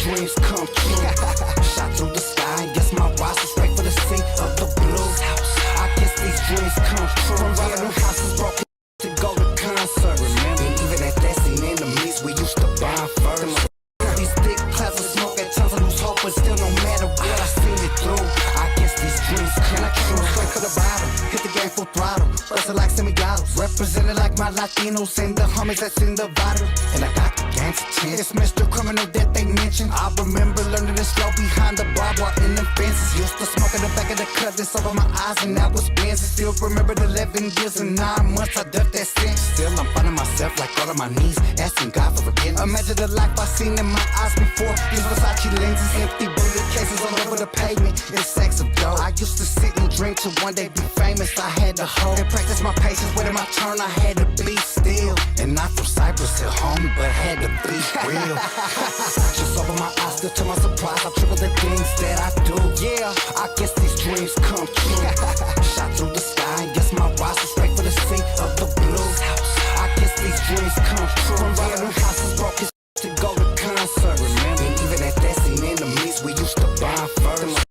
dreams come true. Shot through the sky, guess my rise is straight for the sea of the blue. I guess these dreams come true. From robbing houses, broken to go to concerts. Remember, and even at that scene, enemies we used to bond first. These thick clouds of smoke at times I lose hope, but still no matter what I seen it through. I guess these dreams come true. Straight for the bottom, hit the game full throttle, bustin' like semi-autos, represented like my Latinos and the homies that's in the bottle. And I got the gangsta chance. It's Mr. Criminal that they mentioned. I remember learning to slow behind the barbed wire in the fences. Used to smoke in the back of the cut, this over my eyes, and that was Benz. Still remember the 11 years and 9 months I ducked that sin. Still I'm finding myself like all on my knees, asking God for forgiveness. Imagine the life I seen in my eyes before. These Versace lenses, empty bullet cases all over the pavement. It's sacks of dough. I used to sit and drink to one day be famous. I had to hold and practice my patience. Waiting my turn, I had to be still. And not from Cyprus to home, but had to be real. Just over my eyes, still to my surprise, I triple the things that I do. Yeah, I guess these dreams come true. Shot through the sky, guess my rise is straight for the sea of the blue. I guess these dreams come true. From robbing houses, broken to go to concerts. Remember, and even at that scene, enemies we used to bond first.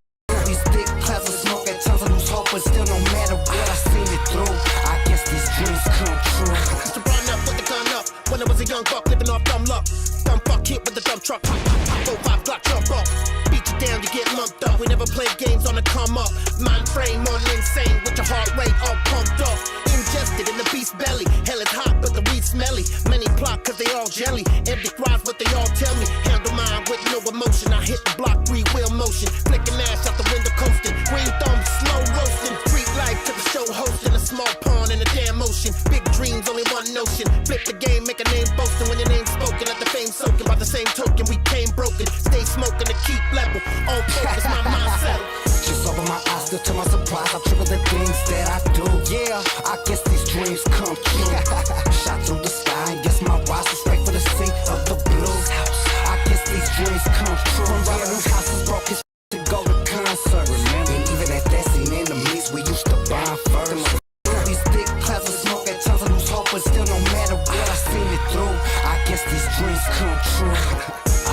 These thick clouds of smoke at times I lose hope, but still no matter what I seen it through. I guess these dreams come true. To run up with the gun up when I was a young buck living off dumb luck. Dumb fuck hit with the dumb truck. 4-5 Glock jump off. Beat you down, you get lumped up. We never played games on the come up. Mind frame on insane with your heart rate all pumped up. Ingested in the beast's belly. Hell is hot, but the weed smelly. Many plot cause they all jelly. Empty thrives what they all tell me. Handle mine with no emotion. I hit the block 3-wheel motion. Flicking ass out the window coasting. Green thumb slow roasting. Street life to the show hosting. A small pond in a damn ocean. Big dreams, only one notion. Flip the game, make a name boasting. When your name's spoken, let the fame soaking. By the same token, we came broken. Stay smoking to keep level. On focus, my mindset. Just over my eyes, still to my surprise, I triple the things that I do. Yeah, I guess these dreams come true. Shot through the sky, guess my rise is straight for the sea of the blue. I guess these dreams come true. From robbing houses, broken to go to concerts. Remember, and even at that scene, enemies we used to bond first. These thick clouds of smoke at times I lose hope, but still no matter what I seen it through. I guess these dreams come true.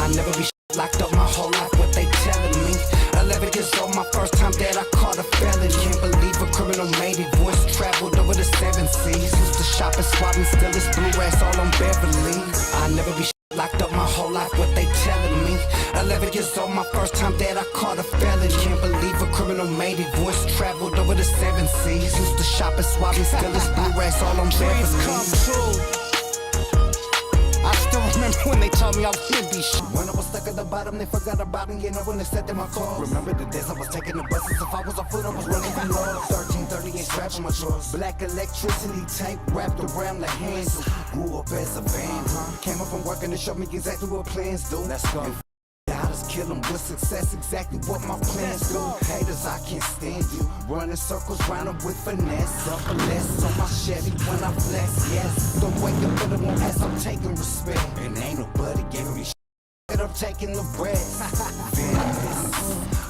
I never be locked up my whole life, what they telling me. 11 years old, my first time that I caught a felon. Can't believe a criminal made it. Voice traveled over the 7 seas. Used to shop and swap and still this blue racks all on Beverly. I never be locked up my whole life, what they telling me. 11 years old, my first time that I caught a felon. Can't believe a criminal made it. Voice traveled over the 7 seas. Used to shop and swap and still this blue racks all on Beverly. Dreams come true. I still remember when they told me I wouldn't be shit. When I was stuck at the bottom, they forgot about me, and no one accepted my call. Remember the days I was taking the buses. If I was on foot, I was running from law. 1338 straps on my drawers. Black electricity tape wrapped around the hands. Grew up as a band. Came up from working to show me exactly what plans do. Let's go. Kill them with success, exactly what my plans do. Haters, I can't stand you. Running circles round them with finesse. Up a less on my Chevy when I flex, yes. Don't wake up for the one as I'm taking respect. And ain't nobody giving me shit. I'm taking the rest.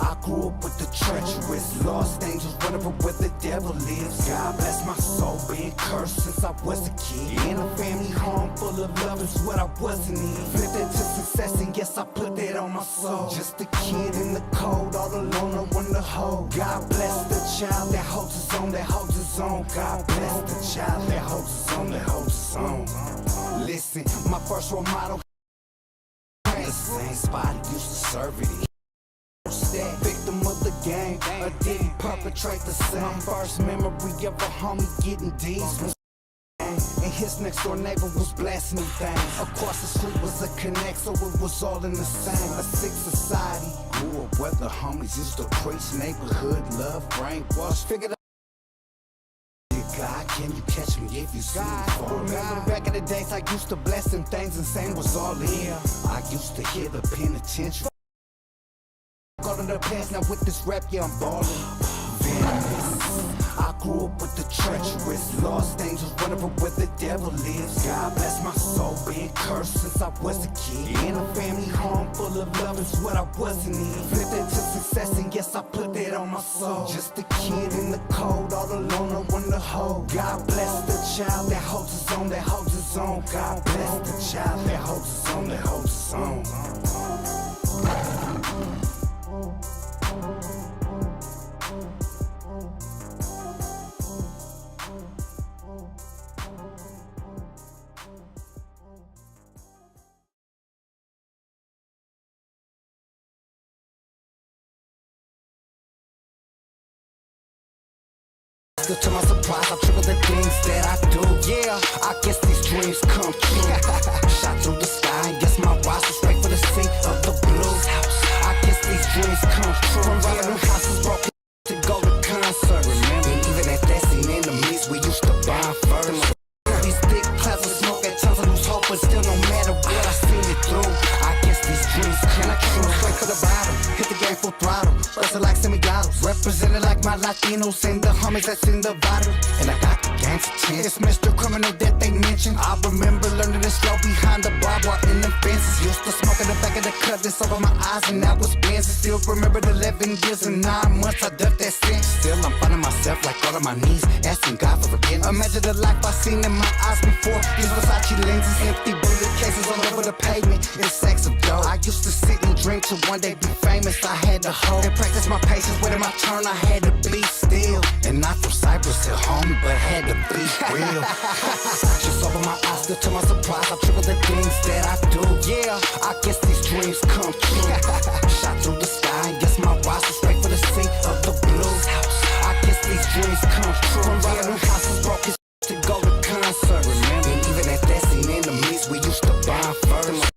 I grew up with the treacherous, lost angels running from where the devil lives. God bless my soul, being cursed since I was a kid. In a family home full of love is what I wasn't in. Flipped into success and yes, I put that on my soul. Just a kid in the cold, all alone, no one to hold. God bless the child that holds his own, that holds his own. God bless the child that holds his own, that holds his own. Listen, my first role model. The same spot he used to serve it. Victim of the game, a didn't perpetrate the same. My first memory of a homie getting D's. And his next door neighbor was blasting things. Across the street was a connect, so it was all in the same. A sick society. Grew up where the homies used to preach neighborhood love, brainwash. Figured out. God, can you catch me if you see me fall? Remember back in the days I used to bless them things and saying was all in. I used to hear the penitentiary. Got in the past, now with this rap, yeah, I'm ballin'. I grew up with the treacherous, lost angels running from where the devil lives. God bless my soul, being cursed since I was a kid. In a family home full of love is what I wasn't in. Flipped into success and yes, I put that on my soul. Just a kid in the cold, all alone, no one to hold. God bless the child that holds his own, that holds his own. God bless the child that holds his own, that holds his own. Still to my surprise, I triple the things that I do. Yeah, I guess these dreams come true. Shot through the sky, guess my rise was straight for the sea of the blue. I guess these dreams come true. From robbing houses, broken to go to concerts. Remember, and even at that scene, enemies we used to bond first. These thick clouds of smoke at times I lose hope, but still no matter what I seen it through. I guess these dreams come true. Straight for the bottom, hit the game full throttle. Bustin' like semi-autos, represented like my Latinos and the homies that's in the bottle. And I got the gangsta chance. It's Mr. Criminal that they mentioned. I remember learning this slow behind the barbed wire in the fences. Used to smoke in the back of the cut, this over my eyes, and that was Benz. Still remember the 11 years and 9 months I ducked that sense. Still I'm finding myself like all on my knees, asking God for forgiveness. Imagine the life I seen in my eyes before. These Versace lenses, empty bullet cases all over the pavement. It's sacks of dough. I used to sit and drink to one day be famous. I had to hold and practice my patience. Waiting my turn, I had to be still. And not from Cyprus to home, but had to be real. Just over my eyes, still to my surprise, I triple the things that I do. Yeah, I guess these dreams come true. Shot through the sky, guess my rise was straight for the sea of the blue. I guess these dreams come true. From robbing houses, broke his to go to concerts. Remember, and even at that scene, enemies we used to bond first.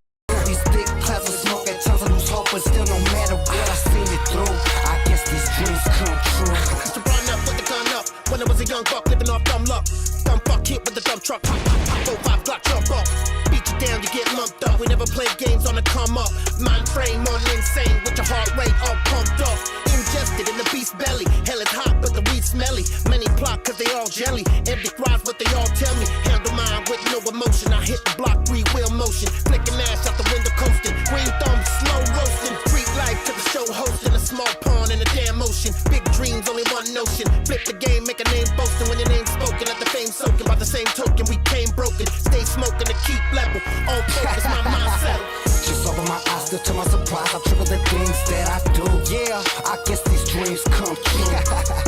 These thick clouds of smoke at times I lose hope, but still no matter what I seen it through. I guess these dreams come true. To run up with the gun up when I was a young buck living off dumb luck. Dumb fuck hit with the dumb truck. 4-5 Glock jump off. Beat you down, you get lumped up. We never played games on the come up. Mind frame on insane with your heart rate all pumped up. Ingested in the beast belly. Hell is hot, but the weed smelly. Many plot cause they all jelly. Empty thrives what they all tell me. Handle mine with no emotion. I hit the block 3-wheel motion. Flicking ass out the window coasting. Green thumb slow roasting. Street life to the show hosting. A small pond in a damn ocean. Big dreams, only one notion. Flip the game, make a name boasting. When your name's spoken, let the fame soaking. By the same token, we came broken. Stay smoking to keep level. On focus, my mindset. Just over my eyes, still to my surprise, I triple the things that I do. Yeah, I guess these dreams come true.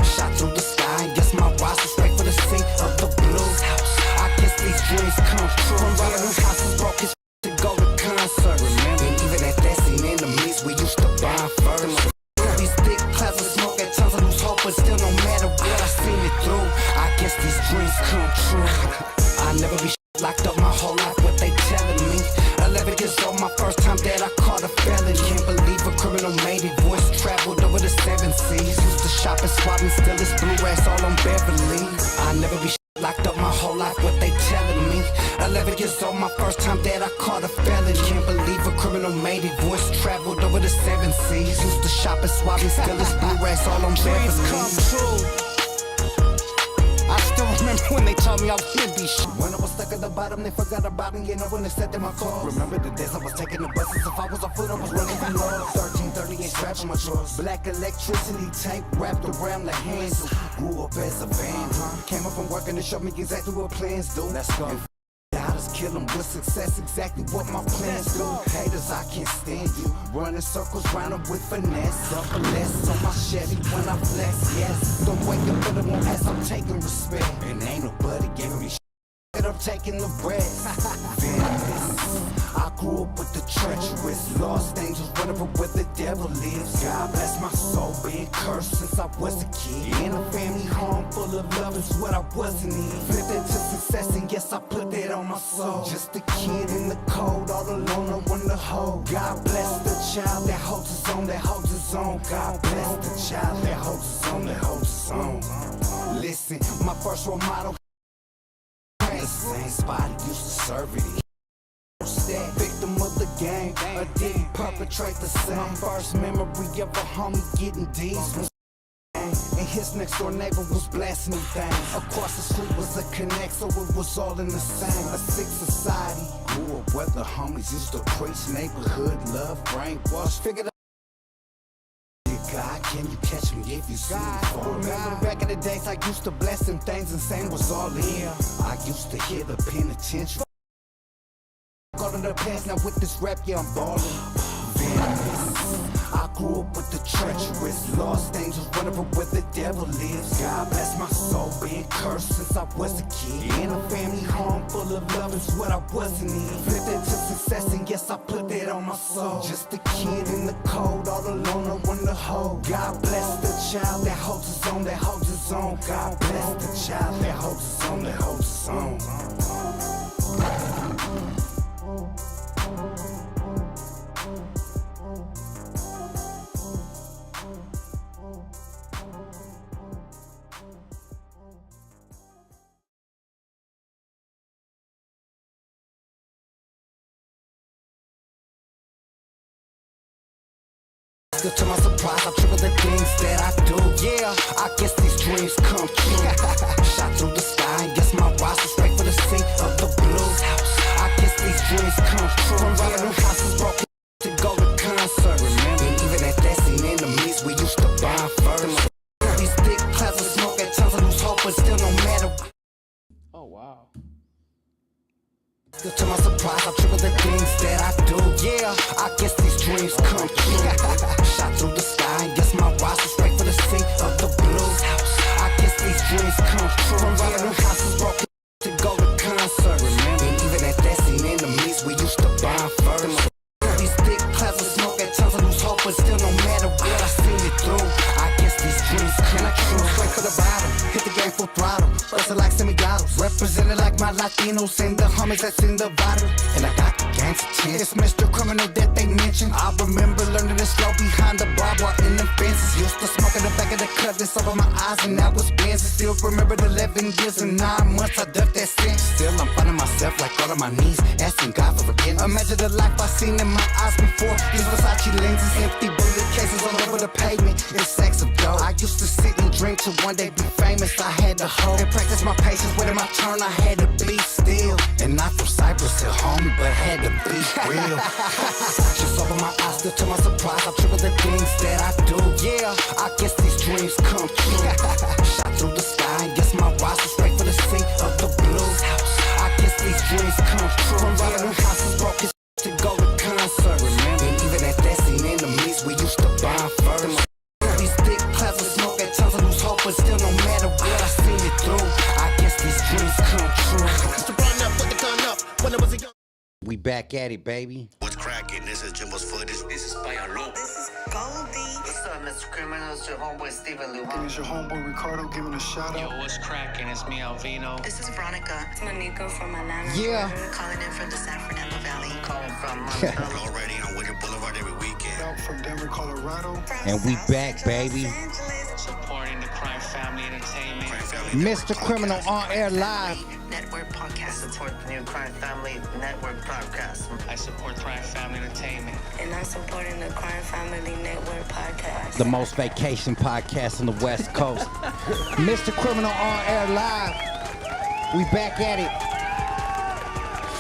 Shot through the sky, guess my rise was straight for the sea of the blue. I guess these dreams come true. From robbing houses, broke his to go to concerts. Remember, and even at that scene, enemies we used to bond first. These thick clouds of smoke at times I lose hope, but still no matter what I seen it through. I guess these dreams come true. I never be locked up my whole life, what they telling me. 11 years old, my first time that I caught a felon. Can't believe a criminal made it. Voice traveled over the 7 seas. Used to shop and swap and still this blue rats all on Beverly. I never be locked up my whole life, what they telling me. 11 years old, my first time that I caught a felon. Can't believe a criminal made it. Voice traveled over the 7 seas. Used to shop and swap and still this blue rats all on Beverly. Dreams come true. I still remember when they told me I would be shit. When I was stuck at the bottom, they forgot about me, you know, when they said in my car. Remember the days I was taking the buses, if I was on foot, I was running from laws. 1338 strapped on my drawers. Black electricity tank wrapped around the handle. Grew up as a band, came up from working to show me exactly what plans do. Let's go. I just kill them with success, exactly what my plans do. Haters, I can't stand you. Running circles round them with finesse. Up a less on my Chevy when I flex, yes. Don't wake up for the one as I'm taking respect. And ain't nobody giving me shit. I'm taking the breath. I grew up with the treacherous, lost angels running from where the devil lives. God bless my soul, being cursed since I was a kid. In a family home full of love is what I wasn't in. Flipped into success and yes, I put that on my soul. Just a kid in the cold, all alone, I want to hold. God bless the child that holds his own, that holds his own. God bless the child that holds his own, that holds his own. Listen, my first role model. The same spot he used to serve it. Victim of the game, a dick perpetrate the same. My first memory of a homie getting D's. And his next door neighbor was blasting things. Across the street was a connect, so it was all in the same. A sick society. Grew up where the homies used to preach neighborhood love, brainwash. Figured out. God, can you catch me if you see me fall? Remember back in the days I used to bless them things and saying was all in. I used to hear the penitentiary. Go to the past now with this rap, yeah, I'm ballin'. I grew up with the treacherous. Lost angels wondering where the devil lives. God bless my soul, being cursed since I was a kid. In a family home full of love is what I wasn't in. Flipped that to success and yes, I put that on my soul. Just a kid in the cold, all alone, no one to hold. God bless the child that holds his own, that holds his own. God bless the child that holds his own, that holds his own. Still to my surprise, I triple the things that I do. Yeah, I guess these dreams come true. Shot through the sky, and guess my rise is straight for the sink of the blues. I guess these dreams come true. From robbing them houses broken to go to concerts. Remember, and even at that scene, enemies we used to bond first. These thick clouds of smoke at times I lose hope, but still no matter. Oh wow. Still to my surprise, I triple the things that I do. Yeah, I guess these dreams come true. Shot through the sky, and guess my rise is straight for the sink of the blues. I guess these dreams come true. From robbing them houses broken to go to concerts. Remember, and even at that scene, enemies we used to bond first. These thick clouds of smoke at times I lose hope, but still no matter what I seen it through. I guess these dreams come true. Straight to the bottom, hit the game full throttle. Bustin' like semi-autos, represented like my Latinos and the homies that's in the bottle. And I got the gang's attention. It's Mr. Criminal that they mentioned. I remember learning to slow behind the barbed wire in the fences. Used to smoke in the back of the cutlass over my eyes, and that was Benz. Still remember the 11 years and 9 months I ducked that sentence. Still I'm finding myself like all on my knees, asking God for forgiveness. Imagine the life I seen in my eyes before. These Versace lenses, empty bullet cases all over the pavement. It's sacks of dough. I used to sit and drink to one day be famous. I had to hold and practice my patience. Waiting my turn, I had to be still. And not from Cyprus to home, but had to be real. Just open my eyes, still to my surprise, I triple the things that I do. Yeah, I guess these dreams come true. Shot through the sky, and guess my rise is straight for the sink of the blues. I guess these dreams come true. From robbing them houses broken to go to concerts. Remember, and even at that scene, enemies we used to bond first. These thick clouds of smoke at times I lose hope, but still no matter what I seen it through. I guess these dreams come true. Used to run up, put the gun up when I was a young. We back at it, baby. What's cracking? This is Jimbo's footage. This is Payalo. This is Goldie. What's up, Mr. Criminal? It's your homeboy Steven Lujan. It's your homeboy Ricardo giving a shout Yo, out. what's cracking? It's me, Alvino. This is Veronica. It's Monica from Atlanta. Yeah. Calling in from the San Fernando Valley. Calling from Montana. Already on Winter Boulevard every weekend. Out from Denver, Colorado. And we back, baby. Supporting the Crime Family Entertainment. Crime Family Mr. Criminal on air live. Network podcast. Support the new Crime Family Network podcast. I support Crime Family Entertainment. And I'm supporting the Crime Family Network podcast. The most vacation podcast on the West Coast. Mr. Criminal on air live. We back at it.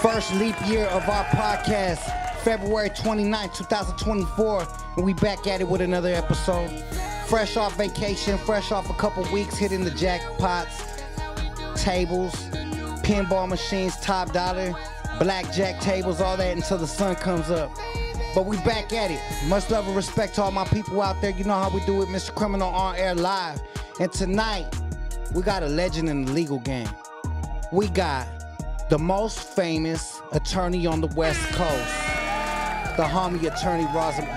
First leap year of our podcast, February 29, 2024. And we back at it with another episode. Fresh off vacation, fresh off a couple weeks, hitting the jackpots, tables, pinball machines, top dollar, blackjack tables, all that until the sun comes up. But we back at it. Much love and respect to all my people out there. You know how we do it, Mr. Criminal on air live. And tonight, we got a legend in the legal game. We got the most famous attorney on the West Coast, the homie attorney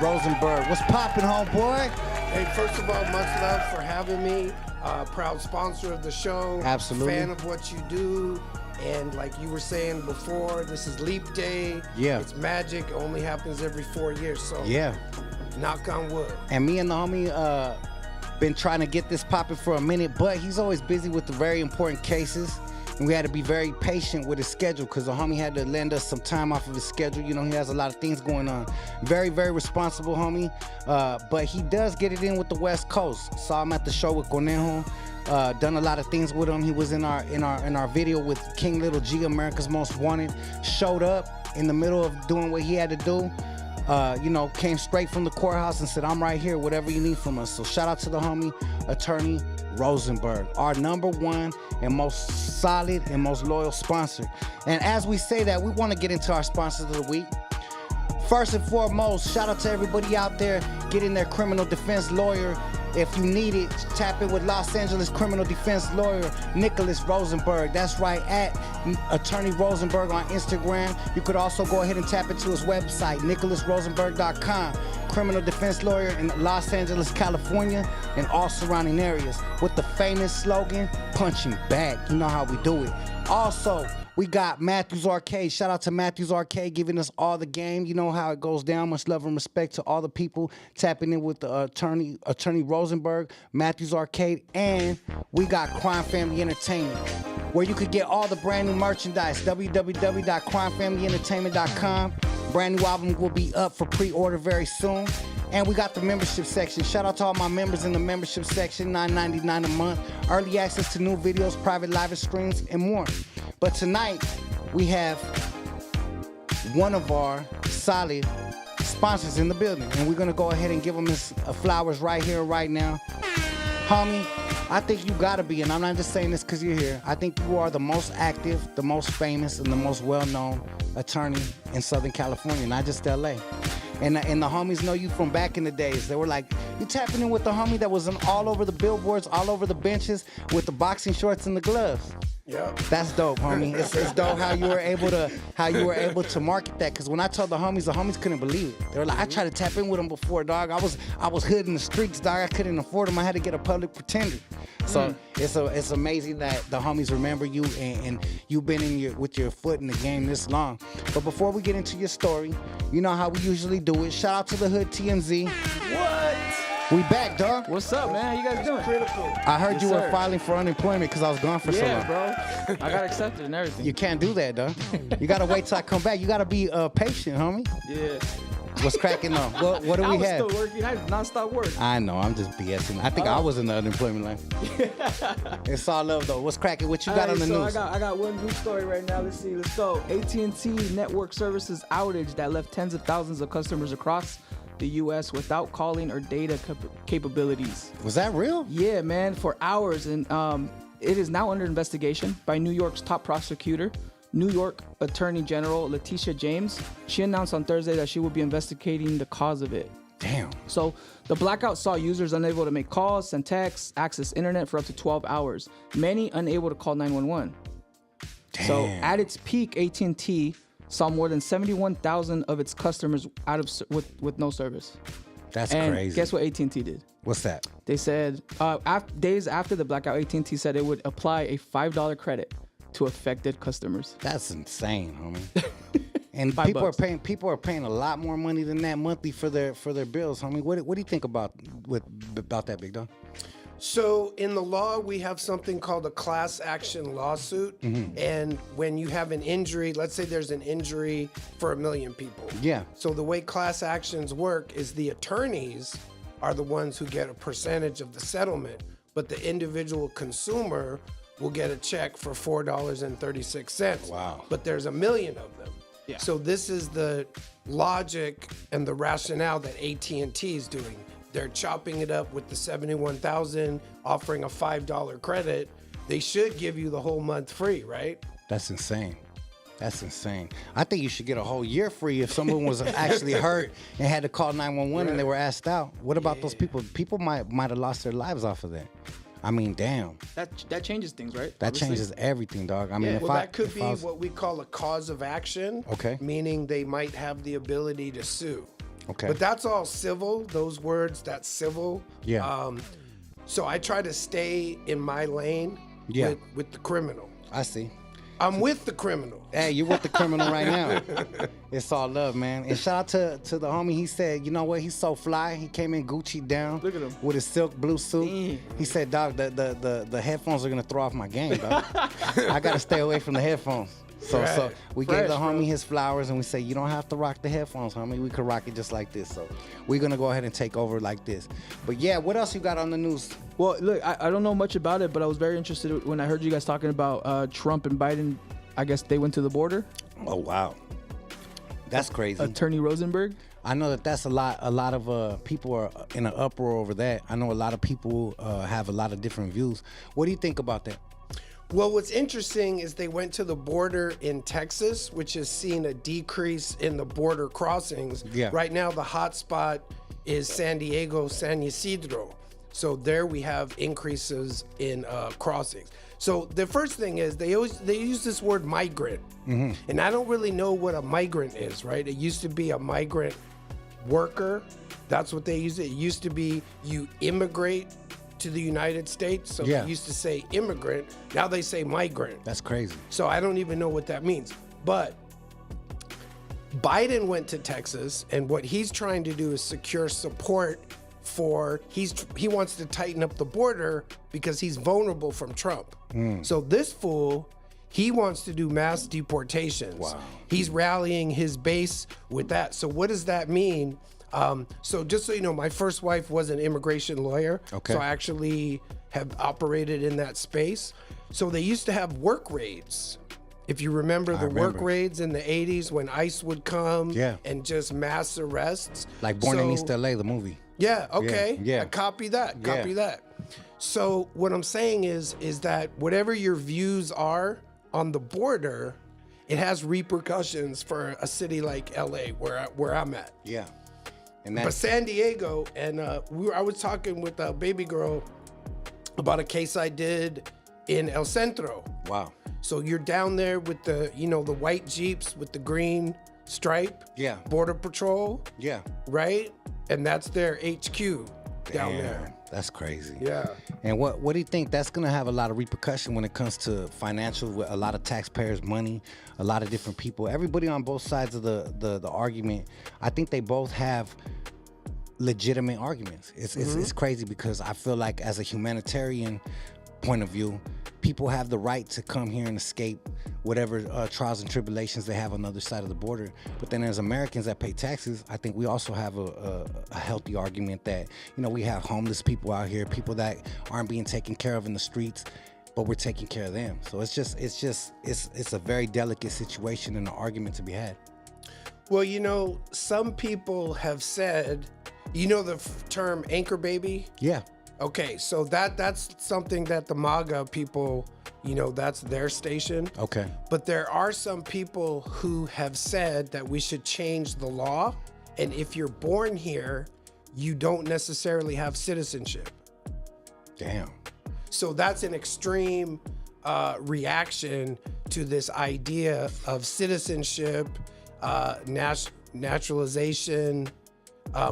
Rosenberg. What's poppin', homeboy? Hey, first of all, much love for having me. Proud sponsor of the show. Absolutely. Fan of what you do. And like you were saying before, this is Leap Day. Yeah. It's magic. It only happens every 4 years. So Yeah. knock on wood. And me and the homie been trying to get this popping for a minute, but he's always busy with the very important cases. And we had to be very patient with his schedule because the homie had to lend us some time off of his schedule. You know, he has a lot of things going on. Very, very responsible homie. But he does get it in with the West Coast. Saw him at the show with Conejo. Done a lot of things with him. He was in our video with King Little G, America's Most Wanted. Showed up in the middle of doing what he had to do. You know, came straight from the courthouse and said, I'm right here, whatever you need from us. So shout out to the homie, attorney Rosenberg, our #1 and most solid and most loyal sponsor. And as we say that, we want to get into our sponsors of the week. First and foremost, shout out to everybody out there get in there, criminal defense lawyer. If you need it, tap in with Los Angeles criminal defense lawyer Nicholas Rosenberg. That's right, at Attorney Rosenberg on Instagram. You could also go ahead and tap into his website, nicholasrosenberg.com. Criminal defense lawyer in Los Angeles, California, and all surrounding areas with the famous slogan, punching back. You know how we do it. Also, we got Matthews Arcade. Shout out to Matthews Arcade giving us all the game. You know how it goes down. Much love and respect to all the people tapping in with the Attorney Rosenberg, Matthews Arcade, and we got Crime Family Entertainment, where you could get all the brand new merchandise. www.crimefamilyentertainment.com. Brand new album will be up for pre-order very soon. And we got the membership section. Shout out to all my members in the membership section, $9.99 a month. Early access to new videos, private live streams, and more. But tonight, we have one of our solid sponsors in the building. And we're going to go ahead and give him his flowers right here, right now. Homie, I think you got to be, and I'm not just saying this because you're here, I think you are the most active, the most famous, and the most well-known attorney in Southern California, not just LA. And the homies know you from back in the days. They were like, you tapping in with the homie that was all over the billboards, all over the benches with the boxing shorts and the gloves. Yeah. That's dope, homie. It's dope how you were able to market that. Because when I told the homies couldn't believe it. They were like, I tried to tap in with them before, dog. I was hood in the streets, dog. I couldn't afford them. I had to get a public pretender. So it's amazing that the homies remember you and you've been with your foot in the game this long. But before we get into your story, you know how we usually do it. Shout out to the Hood TMZ. What? We back, dog. What's up, man? How you guys doing? Critical. I heard you were filing for unemployment because I was gone for so long. Yeah, bro. I got accepted and everything. You can't do that, dog. You gotta wait till I come back. You gotta be patient, homie. Yeah. What's cracking on? What do we have? I was still working. I did not stop work. I know. I'm just BSing. I think I was in the unemployment line. It's all love, though. What's cracking? What you got on the news? I got one news story right now. Let's see. Let's go. AT&T network services outage that left tens of thousands of customers across the U.S. without calling or data capabilities. Was that real? Yeah, man, for hours. And it is now under investigation by New York's top prosecutor, New York Attorney General Letitia James. She announced on Thursday that she will be investigating the cause of it. Damn. So the blackout saw users unable to make calls, send texts, access internet for up to 12 hours. Many unable to call 911. Damn. So at its peak, AT&T saw more than 71,000 of its customers with no service. That's and crazy. Guess what AT&T did? What's that? They said days after the blackout, AT&T said it would apply a $5 credit to affected customers. That's insane, homie. And $5. people are paying a lot more money than that monthly for their bills, homie. What do you think about that, big dog? So in the law, we have something called a class action lawsuit. Mm-hmm. And when you have an injury, let's say there's an injury for 1 million people. Yeah. So the way class actions work is the attorneys are the ones who get a percentage of the settlement, but the individual consumer will get a check for $4.36. Wow. But there's 1 million of them. Yeah. So this is the logic and the rationale that AT&T is doing. They're chopping it up with the 71,000, offering a $5 credit. They should give you the whole month free, right? That's insane. That's insane. I think you should get a whole year free if someone was actually hurt and had to call 911 and they were asked out. What about those people? People might have lost their lives off of that. I mean, damn. That changes things, right? That Obviously. changes everything, dog. I mean, that could be what we call a cause of action. Okay. Meaning they might have the ability to sue. Okay. But that's all civil. Those words, that's civil. Yeah. So I try to stay in my lane with the criminal. I see. I'm with the criminal. Hey, you're with the criminal right now. It's all love, man. And shout out to the homie. He said, you know what? He's so fly. He came in Gucci down. Look at him. With his silk blue suit. Damn. He said, dog, the headphones are going to throw off my game, dog. I got to stay away from the headphones. So we gave the homie his flowers and we say, you don't have to rock the headphones, homie. We could rock it just like this. So we're going to go ahead and take over like this. But yeah, what else you got on the news? Well, look, I don't know much about it, but I was very interested when I heard you guys talking about Trump and Biden. I guess they went to the border. Oh, wow. That's crazy. Attorney Rosenberg. I know that's a lot of people are in an uproar over that. I know a lot of people have a lot of different views. What do you think about that? Well, what's interesting is they went to the border in Texas, which has seen a decrease in the border crossings. Yeah. Right now, the hot spot is San Diego, San Ysidro. So there we have increases in crossings. So the first thing is they use this word migrant, and I don't really know what a migrant is, right? It used to be a migrant worker. That's what they use. It used to be you immigrate to the United States. So they used to say immigrant. Now they say migrant. That's crazy. So I don't even know what that means. But Biden went to Texas, and what he's trying to do is secure support for, he wants to tighten up the border because he's vulnerable from Trump. So this fool, he wants to do mass deportations. Wow. He's rallying his base with that. So what does that mean? So just so you know, my first wife was an immigration lawyer. Okay. So I actually have operated in that space. So they used to have work raids. If you remember the work raids in the 80s when ICE would come and just mass arrests. Like Born in East LA, the movie. Yeah, okay. Yeah. Copy that. Copy that. So what I'm saying is that whatever your views are on the border, it has repercussions for a city like LA where I'm at. Yeah. And But San Diego, and I was talking with a baby girl about a case I did in El Centro. Wow. So you're down there with the white Jeeps with the green stripe. Yeah. Border Patrol. Yeah. Right? And that's their HQ down there. That's crazy. Yeah. And what do you think? That's going to have a lot of repercussion when it comes to financial, with a lot of taxpayers' money, a lot of different people, everybody on both sides of the argument. I think they both have legitimate arguments. It's crazy because I feel like as a humanitarian point of view, people have the right to come here and escape whatever trials and tribulations they have on the other side of the border. But then as Americans that pay taxes, I think we also have a healthy argument that, we have homeless people out here, people that aren't being taken care of in the streets, but we're taking care of them. So it's a very delicate situation and an argument to be had. Well, some people have said, the term anchor baby? Yeah. Okay, so that's something that the MAGA people, that's their station. Okay. But there are some people who have said that we should change the law, and if you're born here, you don't necessarily have citizenship. Damn. So that's an extreme reaction to this idea of citizenship, naturalization.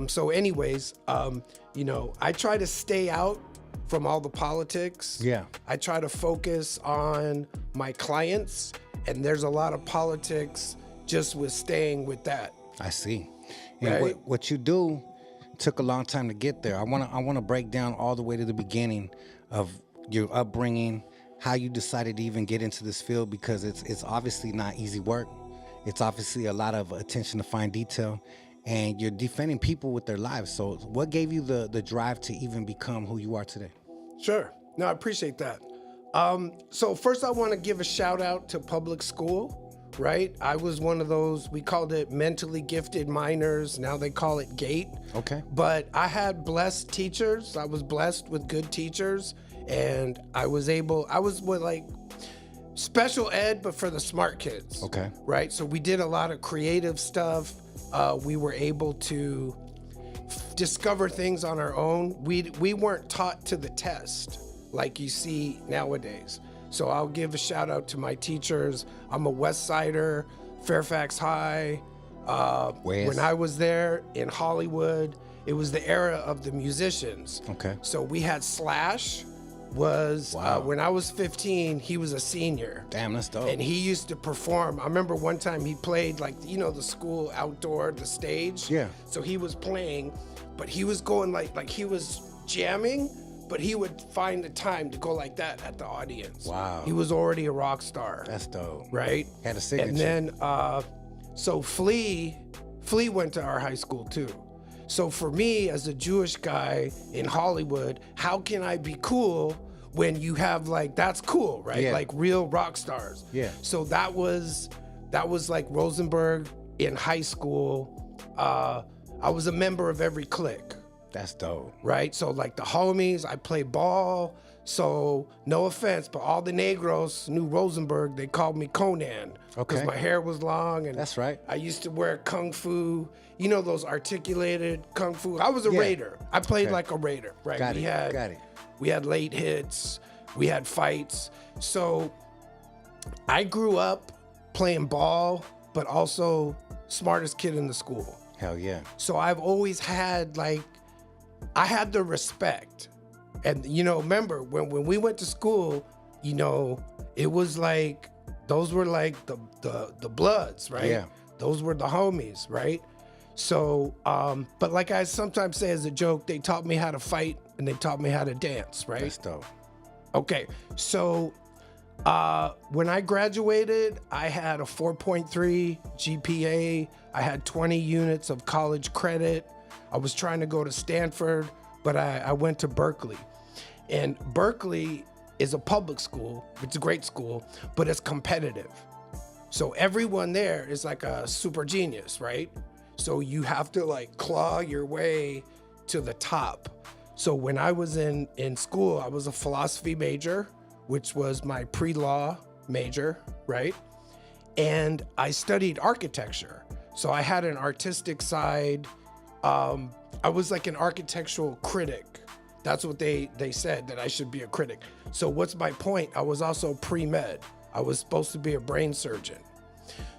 So anyways, I try to stay out from all the politics. Yeah. I try to focus on my clients, and there's a lot of politics just with staying with that. I see. And Right? what you do took a long time to get there. I want to break down all the way to the beginning of your upbringing, how you decided to even get into this field, because it's obviously not easy work. It's obviously a lot of attention to fine detail, and you're defending people with their lives. So what gave you the drive to even become who you are today? Sure. No, I appreciate that. So first I want to give a shout out to public school, right? I was one of those, we called it mentally gifted minors. Now they call it GATE. Okay. But I had blessed teachers. I was blessed with good teachers, and I was with like special ed, but for the smart kids. Okay. Right? So we did a lot of creative stuff. We were able to discover things on our own. We weren't taught to the test like you see nowadays. So I'll give a shout out to my teachers. I'm a West Sider, Fairfax High. When I was there in Hollywood, it was the era of the musicians. Okay. So we had Slash. When I was 15, he was a senior. Damn, that's dope. And he used to perform. I remember one time he played the school outdoor, the stage. Yeah. So he was playing, but he was going like he was jamming, but he would find the time to go like that at the audience. Wow. He was already a rock star. That's dope. Right? Had a signature. And then, so Flea went to our high school too. So for me, as a Jewish guy in Hollywood, how can I be cool when you have that's cool, right? Yeah. Like real rock stars. Yeah. So that was like Rosenberg in high school. I was a member of every clique. That's dope. Right? So like the homies, I play ball. So no offense, but all the Negros knew Rosenberg. They called me Conan because Okay. my hair was long, and That's right. I used to wear kung fu. You know those articulated kung fu. I was a Yeah. raider. I played Okay. like a raider, right? Got we it, had got it. we had late hits. We had fights. So I grew up playing ball, but also smartest kid in the school. Hell yeah. So I've always had I had the respect. And remember when we went to school, it was like those were like the Bloods, right? Yeah. Those were the homies, right? So, but like I sometimes say as a joke, they taught me how to fight and they taught me how to dance, right? That's dope. Okay, so when I graduated, I had a 4.3 GPA. I had 20 units of college credit. I was trying to go to Stanford, but I went to Berkeley. And Berkeley is a public school. It's a great school, but it's competitive. So everyone there is like a super genius, right? So you have to claw your way to the top. So when I was in school, I was a philosophy major, which was my pre-law major, right? And I studied architecture. So I had an artistic side. I was like an architectural critic. That's what they said, that I should be a critic. So what's my point? I was also pre-med. I was supposed to be a brain surgeon.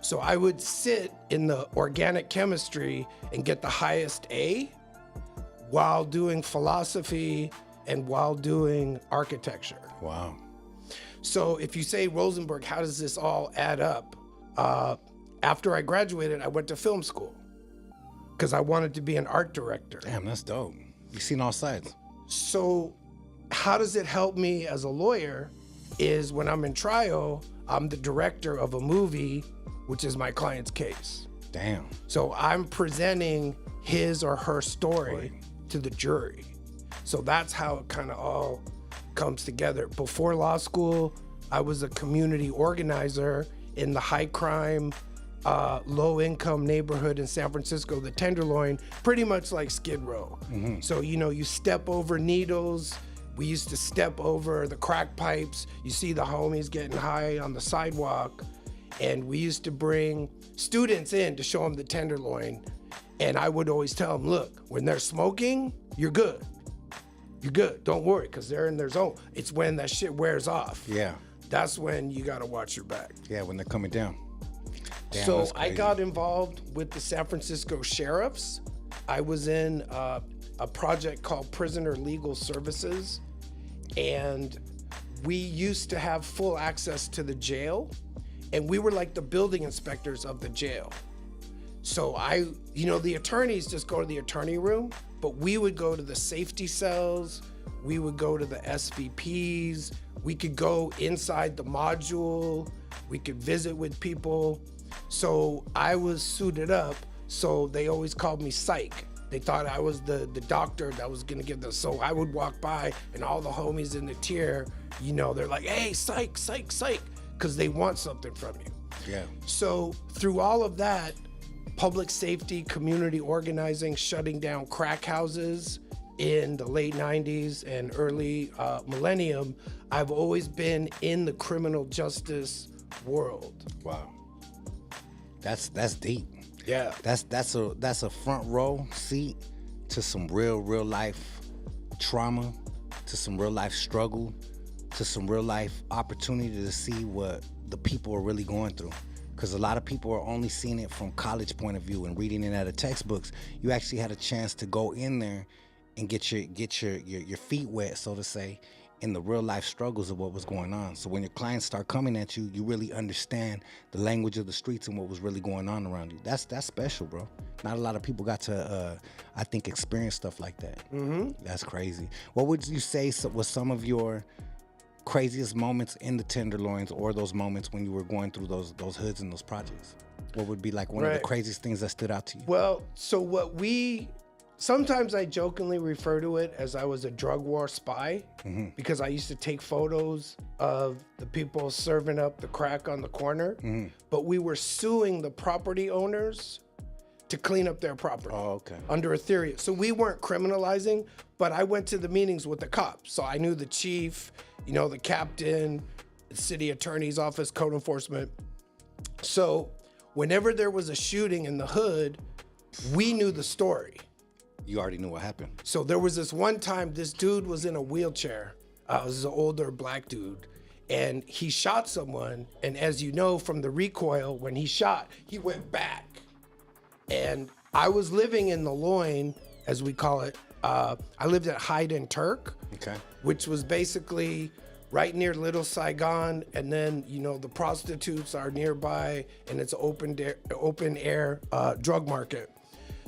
So I would sit in the organic chemistry and get the highest A while doing philosophy and while doing architecture. Wow. So if you say Rosenberg, how does this all add up? After I graduated, I went to film school because I wanted to be an art director. Damn, that's dope. You've seen all sides. So how does it help me as a lawyer is when I'm in trial, I'm the director of a movie, which is my client's case. Damn. So I'm presenting his or her story to the jury. So that's how it kind of all comes together. Before law school, I was a community organizer in the high crime, low income neighborhood in San Francisco, the Tenderloin, pretty much like Skid Row. So, you step over needles. We used to step over the crack pipes. You see the homies getting high on the sidewalk. And we used to bring students in to show them the Tenderloin. And I would always tell them, look, when they're smoking, you're good. You're good. Don't worry, because they're in their zone. It's when that shit wears off. Yeah. That's when you got to watch your back. Yeah, when they're coming down. Damn, So that's I crazy. got involved with the San Francisco sheriffs. I was in a project called Prisoner Legal Services. And we used to have full access to the jail. And we were like the building inspectors of the jail. So the attorneys just go to the attorney room, but we would go to the safety cells. We would go to the SVPs. We could go inside the module. We could visit with people. So I was suited up. So they always called me Psych. They thought I was the doctor that was gonna give them. So I would walk by and all the homies in the tier, they're like, hey, Psych, Psych, Psych, because they want something from you. Yeah. So through all of that, public safety, community organizing, shutting down crack houses in the late 90s and early millennium, I've always been in the criminal justice world. Wow. That's deep. Yeah. That's a front row seat to some real life trauma, to some real life struggle, to some real life opportunity to see what the people are really going through. Because a lot of people are only seeing it from college point of view and reading it out of textbooks. You actually had a chance to go in there and get your feet wet, so to say, in the real life struggles of what was going on. So when your clients start coming at you, you really understand the language of the streets and what was really going on around you. That's special, bro. Not a lot of people got to, I think, experience stuff like that. That's crazy. What would you say was some of your craziest moments in the Tenderloins, or those moments when you were going through those hoods and those projects? What would be like one of the craziest things that stood out to you? Well, so sometimes I jokingly refer to it as I was a drug war spy, because I used to take photos of the people serving up the crack on the corner, but we were suing the property owners to clean up their property. Oh, okay. Under a theory. So we weren't criminalizing, but I went to the meetings with the cops. So I knew the chief, you know, the captain, the city attorney's office, code enforcement. So whenever there was a shooting in the hood, we knew the story. You already knew what happened. So there was this one time, this dude was in a wheelchair. It was an older black dude. And he shot someone. And as you know from the recoil, when he shot, he went back. And I was living in the loin, as we call it. I lived at Hyde and Turk, Okay. which was basically right near Little Saigon. And then, you know, the prostitutes are nearby, and it's an open air drug market.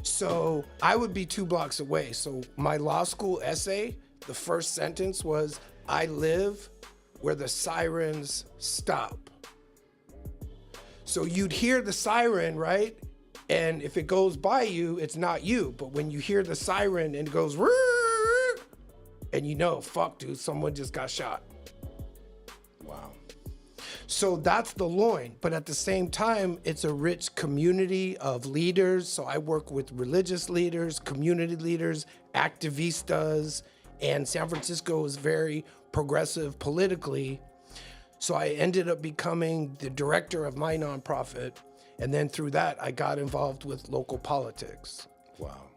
So I would be 2 blocks away. So my law school essay, the first sentence was, I live where the sirens stop. So you'd hear the siren, right? And if it goes by you, it's not you. But when you hear the siren and it goes, and you know, fuck, dude, someone just got shot. Wow. So that's the loin. But at the same time, it's a rich community of leaders. So I work with religious leaders, community leaders, activistas, and San Francisco is very progressive politically. So I ended up becoming the director of my nonprofit. And then through that, I got involved with local politics. Wow.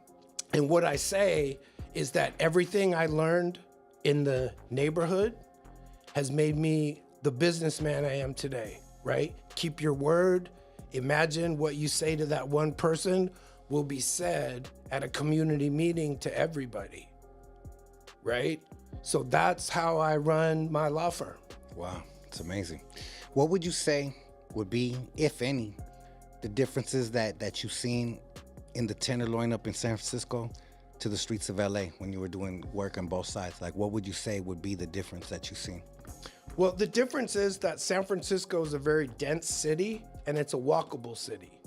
And what I say is that everything I learned in the neighborhood has made me the businessman I am today, right? Keep your word. Imagine what you say to that one person will be said at a community meeting to everybody, right? So that's how I run my law firm. Wow, it's amazing. What would you say would be, if any, the differences that you've seen in the Tenderloin up in San Francisco to the streets of LA when you were doing work on both sides? Like, what would you say would be the difference that you've seen? Well, the difference is that San Francisco is a very dense city and it's a walkable city.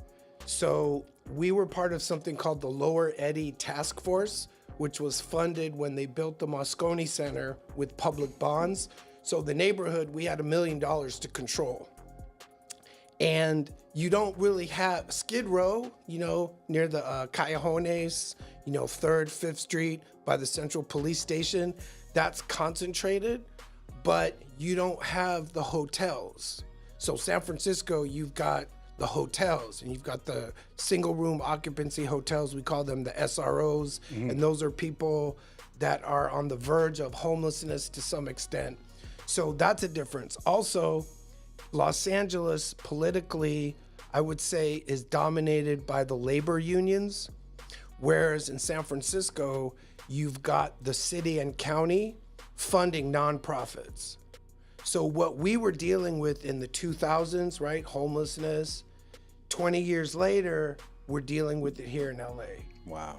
So we were part of something called the Lower Eddy Task Force, which was funded when they built the Moscone Center with public bonds. So the neighborhood, we had $1 million to control. And you don't really have Skid Row, you know, near the Callejones, you know, 3rd, 5th Street by the Central Police Station. That's concentrated, but you don't have the hotels. So San Francisco, you've got the hotels and you've got the single room occupancy hotels. We call them the SROs. Mm-hmm. And those are people that are on the verge of homelessness to some extent. So that's a difference. Also, Los Angeles politically, I would say, is dominated by the labor unions, whereas in San Francisco, you've got the city and county funding nonprofits. So what we were dealing with in the 2000s, right, homelessness, 20 years later, we're dealing with it here in LA. Wow.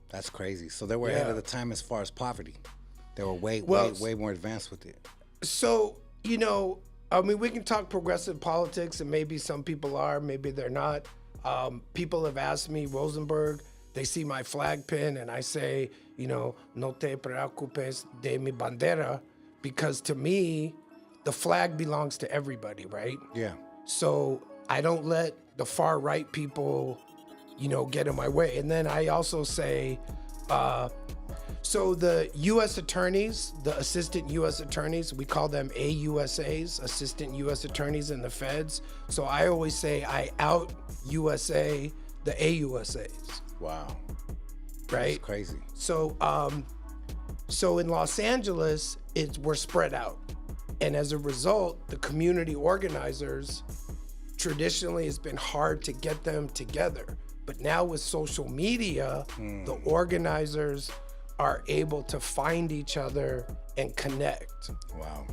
That's crazy. So they were ahead of the time as far as poverty. They were way more advanced with it. So, you know, I mean, we can talk progressive politics, and maybe some people are, maybe they're not. People have asked me, Rosenberg, they see my flag pin, and I say, you know, no te preocupes de mi bandera, because to me, the flag belongs to everybody, right? Yeah. So I don't let the far right people, you know, get in my way. And then I also say, so the U.S. attorneys, the assistant U.S. attorneys, we call them AUSAs, assistant U.S. attorneys in the feds. So I always say I out USA the AUSAs. Wow. Right? That's crazy. So, so in Los Angeles, we're spread out. And as a result, the community organizers, traditionally it's been hard to get them together. But now with social media, the organizers are able to find each other and connect. Wow.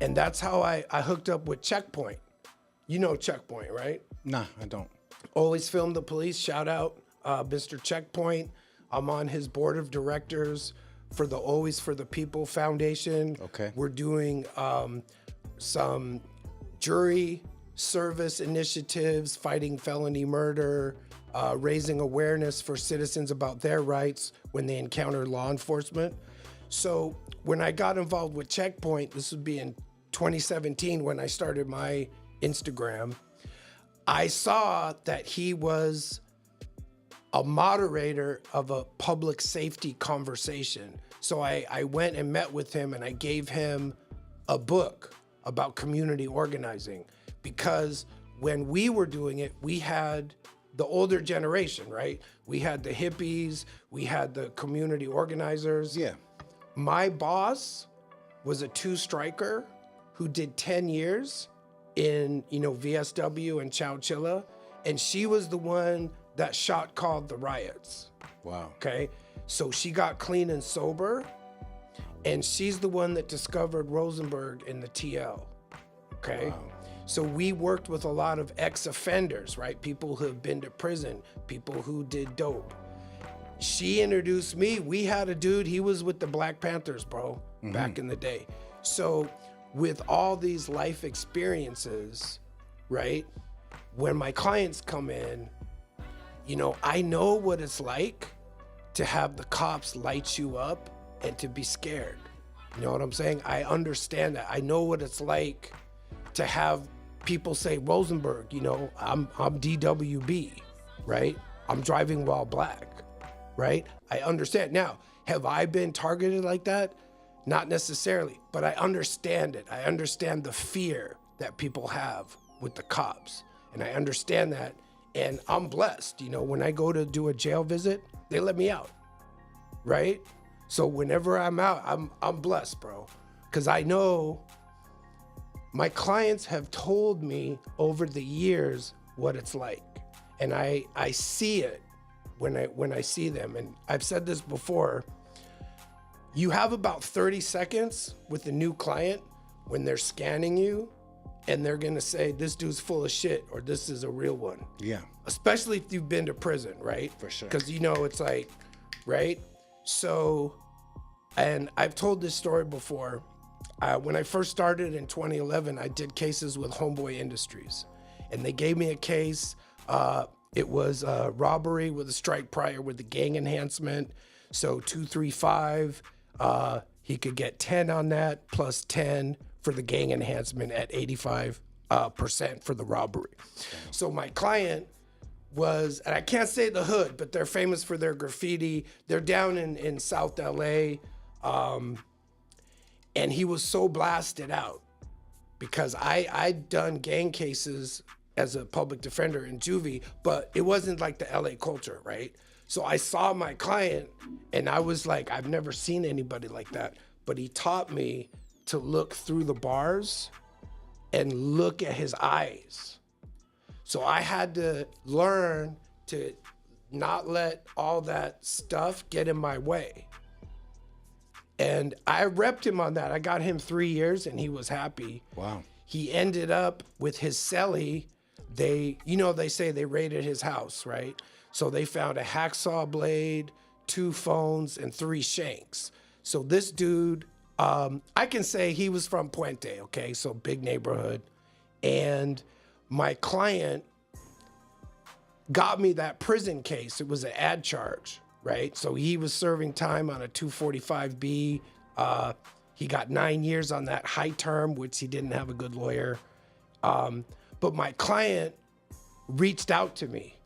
And that's how I hooked up with Checkpoint. You know Checkpoint, right? Nah, I don't. Always Film the Police, shout out Mr. Checkpoint. I'm on his board of directors for the Always for the People Foundation. Okay. We're doing some jury service initiatives, fighting felony murder, raising awareness for citizens about their rights when they encounter law enforcement. So when I got involved with Checkpoint, this would be in 2017 when I started my Instagram, I saw that he was a moderator of a public safety conversation. So I went and met with him and I gave him a book about community organizing, because when we were doing it, we had the older generation, right? We had the hippies, we had the community organizers. Yeah. My boss was a two-striker who did 10 years in, VSW and Chowchilla, and she was the one that shot called the riots. Wow. Okay, so she got clean and sober, and she's the one that discovered Rosenberg in the TL. Okay, wow. So we worked with a lot of ex-offenders, right? People who have been to prison, people who did dope. She introduced me. We had a dude, he was with the Black Panthers, bro, back in the day. So with all these life experiences, right? When my clients come in, I know what it's like to have the cops light you up and to be scared. You know what I'm saying? I understand that. I know what it's like to have people say, Rosenberg, I'm DWB, right? I'm driving while black, right? I understand. Now, have I been targeted like that? Not necessarily, but I understand it. I understand the fear that people have with the cops, and I understand that. And I'm blessed, when I go to do a jail visit, they let me out, right? So whenever I'm out, I'm blessed, bro. Because I know my clients have told me over the years what it's like. And I see it when I see them. And I've said this before, you have about 30 seconds with a new client when they're scanning you, and they're gonna say, this dude's full of shit, or this is a real one. Yeah. Especially if you've been to prison, right? For sure. Because it's like, right? So, and I've told this story before. When I first started in 2011, I did cases with Homeboy Industries. And they gave me a case. It was a robbery with a strike prior with the gang enhancement. So 235, he could get 10 on that, plus 10 for the gang enhancement at 85% for the robbery. So my client was, and I can't say the hood, but they're famous for their graffiti. They're down in South LA. And he was so blasted out because I'd done gang cases as a public defender in juvie, but it wasn't like the LA culture, right? So I saw my client and I was like, I've never seen anybody like that. But he taught me to look through the bars and look at his eyes. So I had to learn to not let all that stuff get in my way. And I repped him on that. I got him 3 years and he was happy. Wow. He ended up with his cellie. They say they raided his house, right? So they found a hacksaw blade, 2 phones, and 3 shanks. So this dude, I can say he was from Puente, okay? So big neighborhood. And my client got me that prison case. It was an ad charge, right? So he was serving time on a 245B. He got 9 years on that high term, which he didn't have a good lawyer. But my client reached out to me.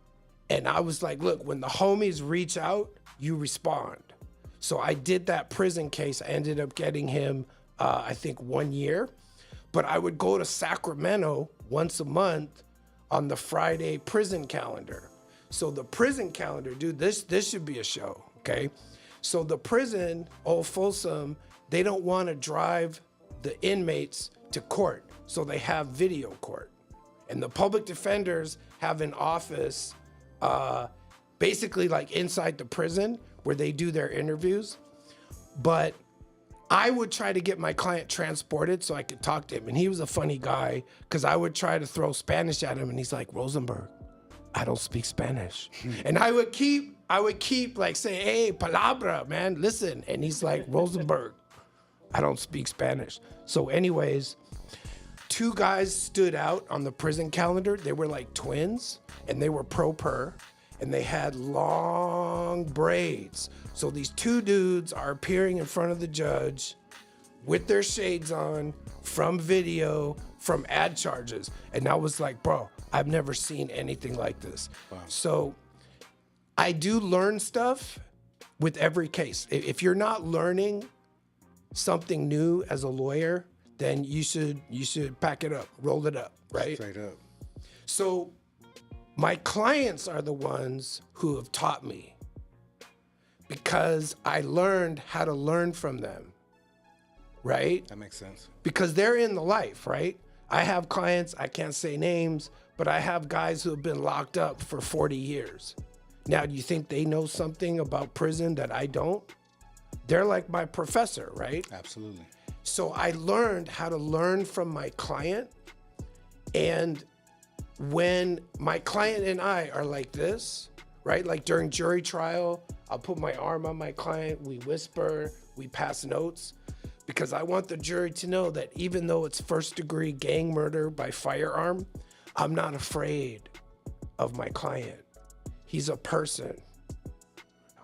And I was like, look, when the homies reach out, you respond. So I did that prison case. I ended up getting him, I think, 1 year. But I would go to Sacramento once a month on the Friday prison calendar. So the prison calendar, dude, this should be a show, okay? So the prison, Old Folsom, they don't want to drive the inmates to court. So they have video court. And the public defenders have an office basically like inside the prison where they do their interviews. But I would try to get my client transported so I could talk to him. And he was a funny guy because I would try to throw Spanish at him and he's like, Rosenberg, I don't speak Spanish. And I would keep like saying, hey, palabra, man, listen. And he's like, Rosenberg, I don't speak Spanish. So anyways, 2 guys stood out on the prison calendar. They were like twins and they were pro-per and they had long braids. So these 2 dudes are appearing in front of the judge with their shades on from video, from ad charges. And I was like, bro, I've never seen anything like this. Wow. So I do learn stuff with every case. If you're not learning something new as a lawyer, then you should pack it up, roll it up, right? Straight up. So my clients are the ones who have taught me because I learned how to learn from them, right? That makes sense. Because they're in the life, right? I have clients, I can't say names, but I have guys who have been locked up for 40 years. Now, do you think they know something about prison that I don't? They're like my professor, right? Absolutely. So I learned how to learn from my client. And when my client and I are like this, right? Like during jury trial, I'll put my arm on my client, we whisper, we pass notes, because I want the jury to know that even though it's first-degree gang murder by firearm, I'm not afraid of my client. He's a person.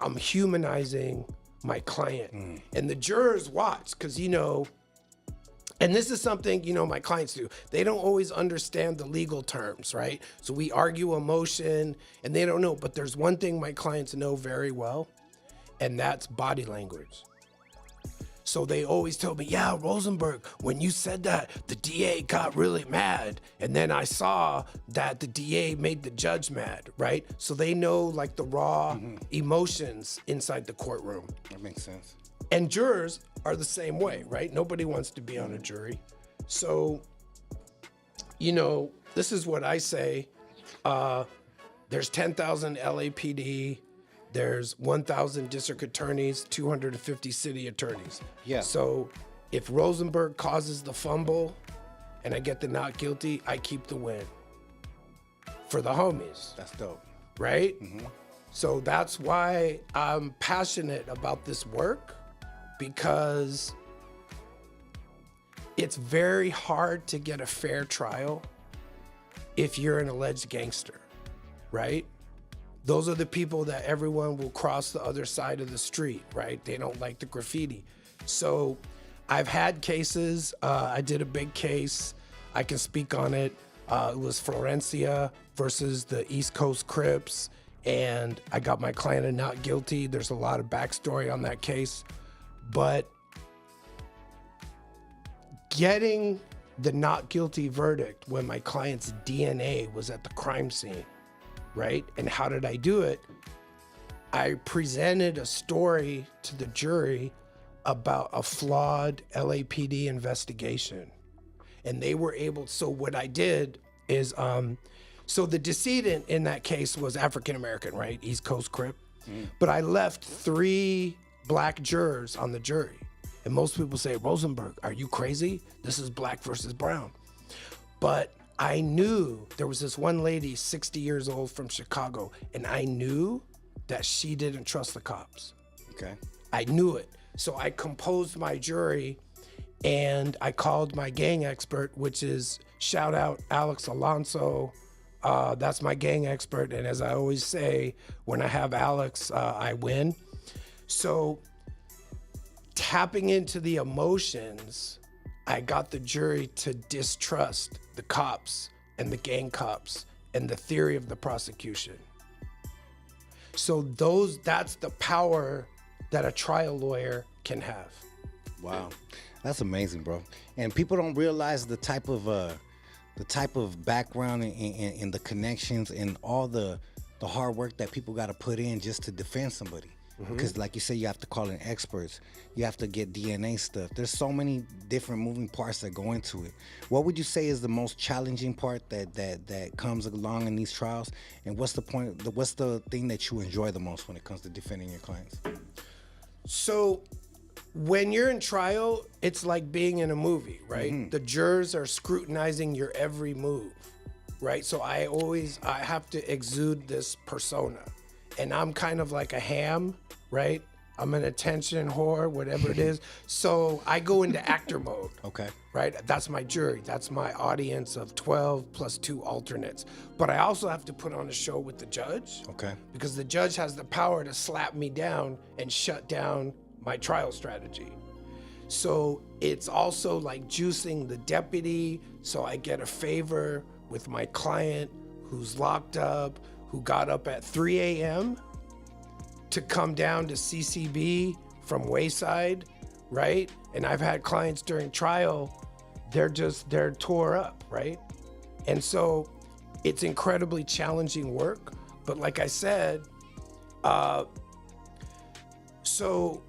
I'm humanizing my client. And the jurors watch because, and this is something, my clients do. They don't always understand the legal terms, right? So we argue a motion and they don't know. But there's one thing my clients know very well, and that's body language. So they always tell me, yeah, Rosenberg, when you said that, the DA got really mad. And then I saw that the DA made the judge mad, right? So they know like the raw emotions inside the courtroom. That makes sense. And jurors are the same way, right? Nobody wants to be on a jury. So, this is what I say. There's 10,000 LAPD. There's 1,000 district attorneys, 250 city attorneys. Yeah. So if Rosenberg causes the fumble and I get the not guilty, I keep the win for the homies. That's dope. Right? So that's why I'm passionate about this work, because it's very hard to get a fair trial if you're an alleged gangster, right? Those are the people that everyone will cross the other side of the street, right? They don't like the graffiti. So I've had cases. I did a big case. I can speak on it. It was Florencia versus the East Coast Crips. And I got my client a not guilty. There's a lot of backstory on that case. But getting the not guilty verdict when my client's DNA was at the crime scene, right? And how did I do it? I presented a story to the jury about a flawed LAPD investigation. And they were able, so what I did is, so the decedent in that case was African-American, right? East Coast Crip. But I left 3 black jurors on the jury. And most people say, Rosenberg, are you crazy? This is black versus brown. But I knew there was this one lady, 60 years old from Chicago, and I knew that she didn't trust the cops. Okay. I knew it. So I composed my jury and I called my gang expert, which is, shout out Alex Alonso. That's my gang expert. And as I always say, when I have Alex, I win. So tapping into the emotions, I got the jury to distrust the cops and the gang cops and the theory of the prosecution. So that's the power that a trial lawyer can have. Wow, that's amazing, bro. And people don't realize the type of background and the connections and all the hard work that people got to put in just to defend somebody. Because like you say, you have to call in experts. You have to get DNA stuff. There's so many different moving parts that go into it. What would you say is the most challenging part that comes along in these trials? And what's the thing that you enjoy the most when it comes to defending your clients? So when you're in trial, it's like being in a movie, right? The jurors are scrutinizing your every move, right? So I have to exude this persona. And I'm kind of like a ham, right? I'm an attention whore, whatever it is. So I go into actor mode. Okay. Right? That's my jury. That's my audience of 12 plus 2 alternates. But I also have to put on a show with the judge. Okay. Because the judge has the power to slap me down and shut down my trial strategy. So it's also like juicing the deputy so I get a favor with my client who's locked up, who got up at 3 a.m. to come down to CCB from Wayside, right? And I've had clients during trial, they're tore up, right? And so it's incredibly challenging work. But like I said, so,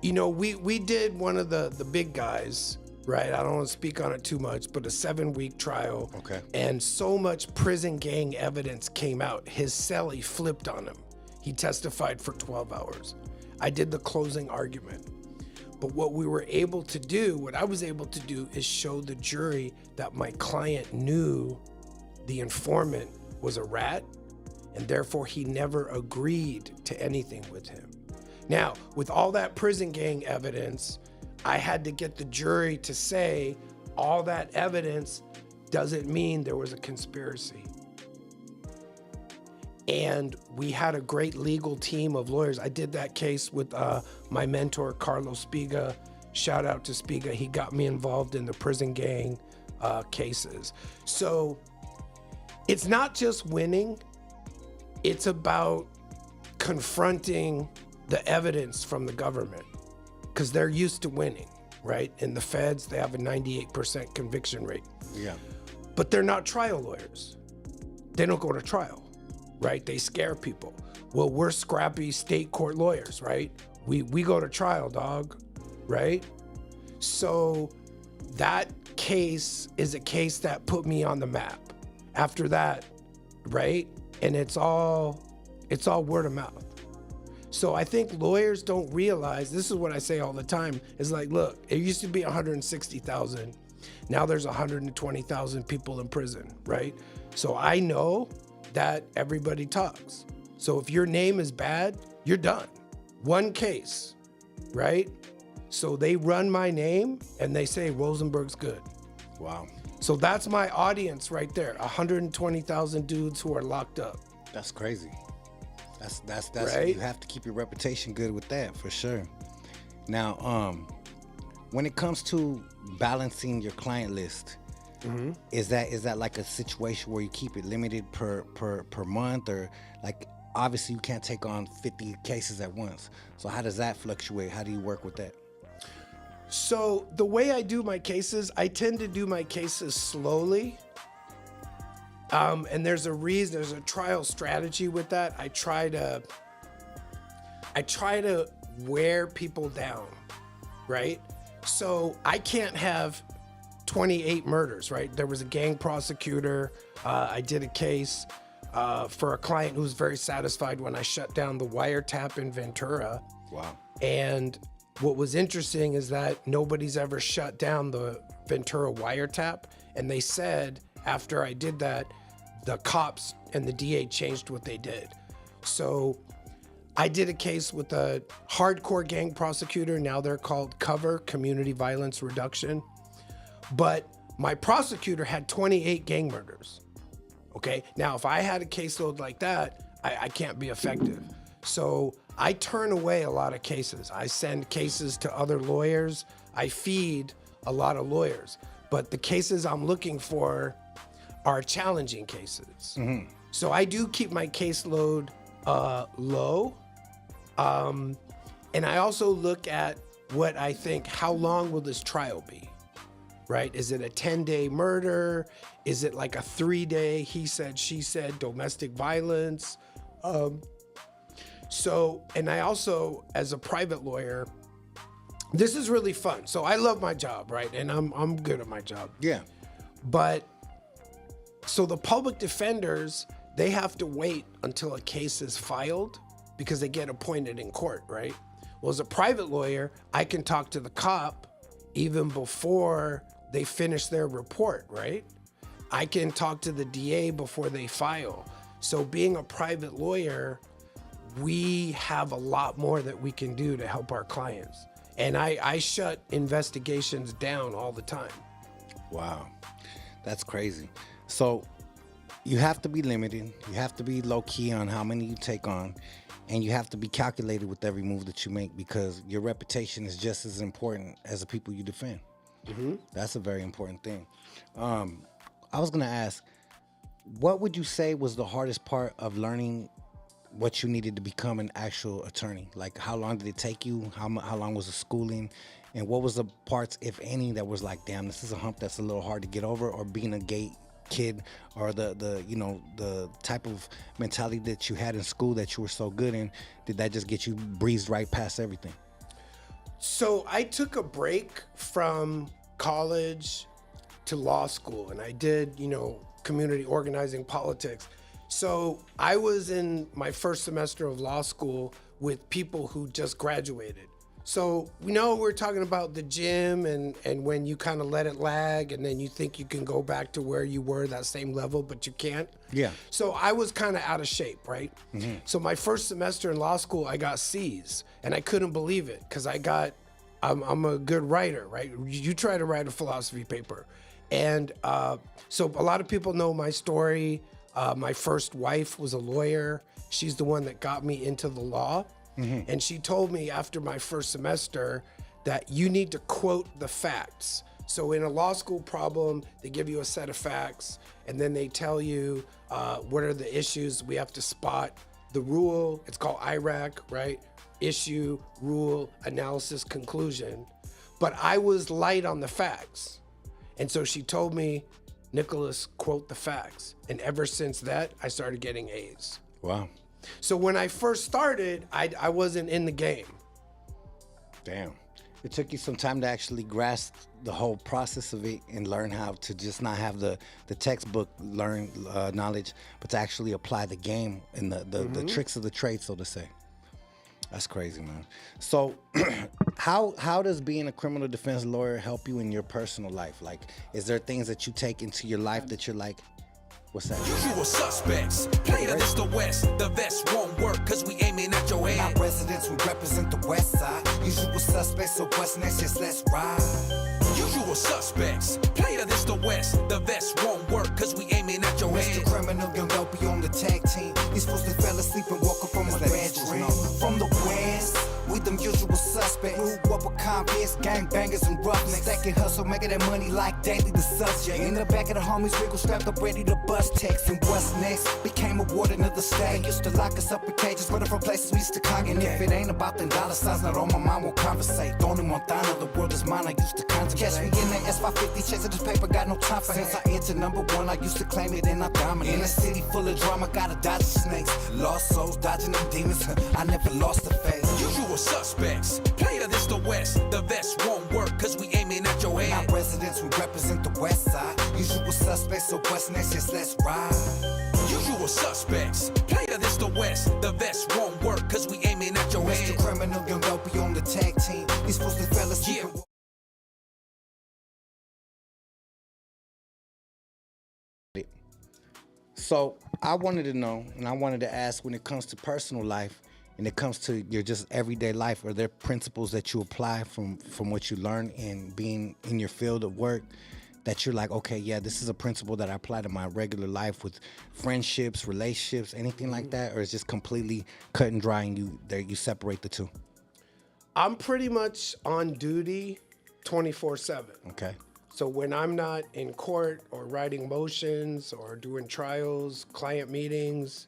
you know, we did one of the big guys, right? I don't want to speak on it too much, but a 7-week trial. Okay. And so much prison gang evidence came out. His cellie flipped on him. He testified for 12 hours. I did the closing argument. But what we were able to do, what I was able to do, is show the jury that my client knew the informant was a rat, and therefore he never agreed to anything with him. Now, with all that prison gang evidence, I had to get the jury to say all that evidence doesn't mean there was a conspiracy. And we had a great legal team of lawyers. I did that case with my mentor, Carlos Spiga. Shout out to Spiga. He got me involved in the prison gang cases. So it's not just winning, it's about confronting the evidence from the government, because they're used to winning, right? In the feds, they have a 98% conviction rate. Yeah. But they're not trial lawyers. They don't go to trial, right? They scare people. Well, we're scrappy state court lawyers, right? We go to trial, dog, right? So that case is a case that put me on the map. After that, right? And it's all word of mouth. So I think lawyers don't realize, this is what I say all the time, is like, look, it used to be 160,000. Now there's 120,000 people in prison, right? So I know that everybody talks. So if your name is bad, you're done. One case, right? So they run my name and they say Rosenberg's good. Wow. So that's my audience right there. 120,000 dudes who are locked up. That's crazy. That's right? You have to keep your reputation good with that, for sure. Now, when it comes to balancing your client list, is that like a situation where you keep it limited per month, or like obviously you can't take on 50 cases at once. So how does that fluctuate? How do you work with that? So the way I do my cases, I tend to do my cases slowly. And there's a reason, there's a trial strategy with that. I try to wear people down, right? So I can't have 28 murders, right? There was a gang prosecutor. I did a case for a client who was very satisfied when I shut down the wiretap in Ventura. Wow. And what was interesting is that nobody's ever shut down the Ventura wiretap. And they said after I did that, the cops and the DA changed what they did. So I did a case with a hardcore gang prosecutor. Now they're called COVER, Community Violence Reduction. But my prosecutor had 28 gang murders. Okay, now if I had a caseload like that, I can't be effective. So I turn away a lot of cases. I send cases to other lawyers. I feed a lot of lawyers. But the cases I'm looking for are challenging cases. So I do keep my caseload low. And I also look at what I think, how long will this trial be, right? Is it a 10-day murder? Is it like a 3-day, he said, she said, domestic violence? So, and I also, as a private lawyer, this is really fun. So I love my job, right? And I'm good at my job. Yeah. But so the public defenders, they have to wait until a case is filed because they get appointed in court, right? Well, as a private lawyer, I can talk to the cop even before they finish their report, right? I can talk to the DA before they file. So being a private lawyer, we have a lot more that we can do to help our clients. And I shut investigations down all the time. Wow. That's crazy. So you have to be limited. You have to be low key on how many you take on. And you have to be calculated with every move that you make, because your reputation is just as important as the people you defend. That's a very important thing. I was going to ask, what would you say was the hardest part of learning what you needed to become an actual attorney? Like, how long did it take you? How long was the schooling? And what was the parts, if any, that was like, damn, this is a hump that's a little hard to get over, or being a gay kid, or the type of mentality that you had in school that you were so good in, did that just get you breezed right past everything? So I took a break from college to law school, and I did, community organizing, politics. So I was in my first semester of law school with people who just graduated. So we're talking about the gym and when you kind of let it lag and then you think you can go back to where you were, that same level, but you can't. Yeah. So I was kind of out of shape, right? Mm-hmm. So my first semester in law school, I got C's, and I couldn't believe it because I'm a good writer, right? You try to write a philosophy paper. And so a lot of people know my story. My first wife was a lawyer. She's the one that got me into the law. Mm-hmm. And she told me after my first semester that you need to quote the facts. So in a law school problem, they give you a set of facts, and then they tell you what are the issues we have to spot. The rule, it's called IRAC, right? Issue, rule, analysis, conclusion. But I was light on the facts. And so she told me, Nicholas, quote the facts. And ever since that, I started getting A's. Wow. So when I first started, I wasn't in the game. Damn. It took you some time to actually grasp the whole process of it and learn how to just not have the textbook knowledge, but to actually apply the game and the tricks of the trade, so to say. That's crazy, man. So how does being a criminal defense lawyer help you in your personal life? Like, is there things that you take into your life that you're like, what's that? Usual suspects, play to this the West. The vest won't work cause we aiming at your head. My residents, we represent the West Side. Usual suspects, so what's next? Just let's ride. Usual suspects, play to this the West. The vest won't work cause we aiming at your head. Mr. Criminal, young dopey on the tag team. He's supposed to fell asleep and woke up from a bad dream. From the West, we them usual suspects. Grew up with convicts, gangbangers, and roughnecks. Stacking hustle, making that money like daily the subject. In the back of the homies, wiggle strapped up, ready to bust text. And what's next? Became a warden of the state. Used to lock us up in cages, running from places we used to conquer. And if it ain't about them dollar signs, not on my mind, won't conversate. Tony Montana, the world is mine, I used to contemplate. Catch me in that S550, chasing this paper, got no time for Since I entered number one, I used to claim it and I dominate. In a city full of drama, gotta dodge the snakes. Lost souls, dodging them demons, I never lost the faith. Usual suspects, play to this the West. The vest won't work cause we aiming at your head. My residents, we represent the West Side. Usual suspects, so what's next? Just let's ride. Usual suspects, play to this the West. The vest won't work cause we aiming at your head. Mr. Criminal, young dopey on the tag team. These supposed to fell asleep. Yeah. So I wanted to know, and I wanted to ask, when it comes to personal life and it comes to your just everyday life, are there principles that you apply from what you learn in being in your field of work that you're like, okay, yeah, this is a principle that I apply to my regular life with friendships, relationships, anything like that? Or it's just completely cut and dry and you separate the two? I'm pretty much on duty 24/7. Okay. So when I'm not in court or writing motions or doing trials, client meetings,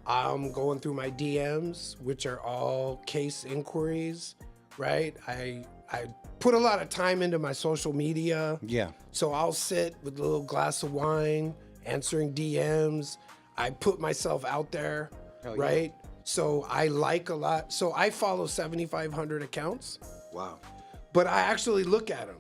I'm going through my DMs, which are all case inquiries, right? I put a lot of time into my social media. Yeah. So I'll sit with a little glass of wine, answering DMs. I put myself out there, right? So I like a lot. So I follow 7,500 accounts. Wow. But I actually look at them.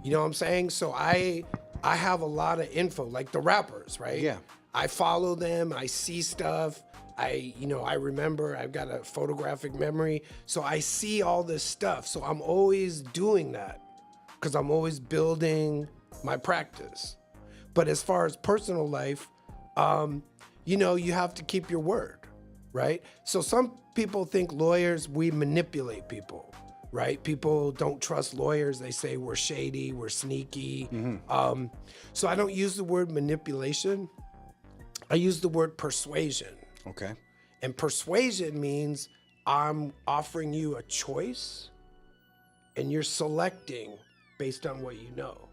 You know what I'm saying? So I have a lot of info, like the rappers, right? Yeah. I follow them, I see stuff. I remember, I've got a photographic memory. So I see all this stuff. So I'm always doing that because I'm always building my practice. But as far as personal life, you have to keep your word, right? So some people think lawyers, we manipulate people, right? People don't trust lawyers. They say we're shady, we're sneaky. Mm-hmm. So I don't use the word manipulation. I use the word persuasion. Okay. And persuasion means I'm offering you a choice and you're selecting based on what you know.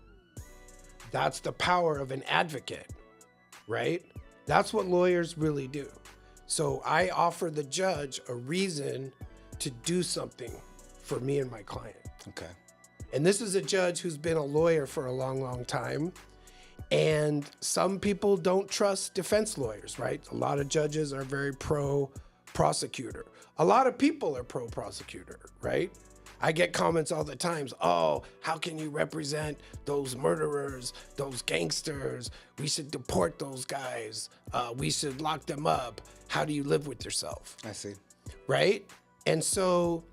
That's the power of an advocate, right? That's what lawyers really do. So I offer the judge a reason to do something for me and my client. Okay. And this is a judge who's been a lawyer for a long, long time. And some people don't trust defense lawyers, right? A lot of judges are very pro-prosecutor. A lot of people are pro-prosecutor, right? I get comments all the time. Oh, how can you represent those murderers, those gangsters? We should deport those guys. We should lock them up. How do you live with yourself? I see. Right? And so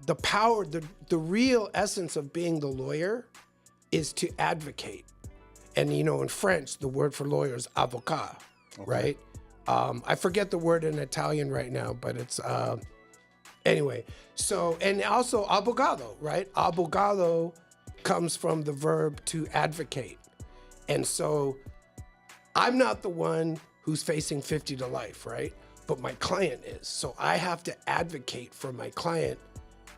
the power, the real essence of being the lawyer is to advocate. And, you know, in French, the word for lawyer is avocat, right? I forget the word in Italian right now, but it's, anyway. So, and also abogado, right? Abogado comes from the verb to advocate. And so I'm not the one who's facing 50 to life, right? But my client is. So I have to advocate for my client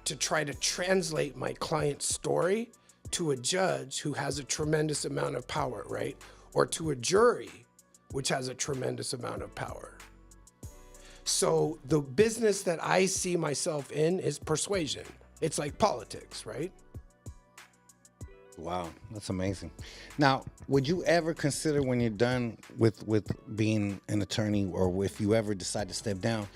to try to translate my client's story to a judge who has a tremendous amount of power, right? Or to a jury, which has a tremendous amount of power. So the business that I see myself in is persuasion. It's like politics, right? Wow, that's amazing. Now, would you ever consider when you're done with being an attorney, or if you ever decide to step down,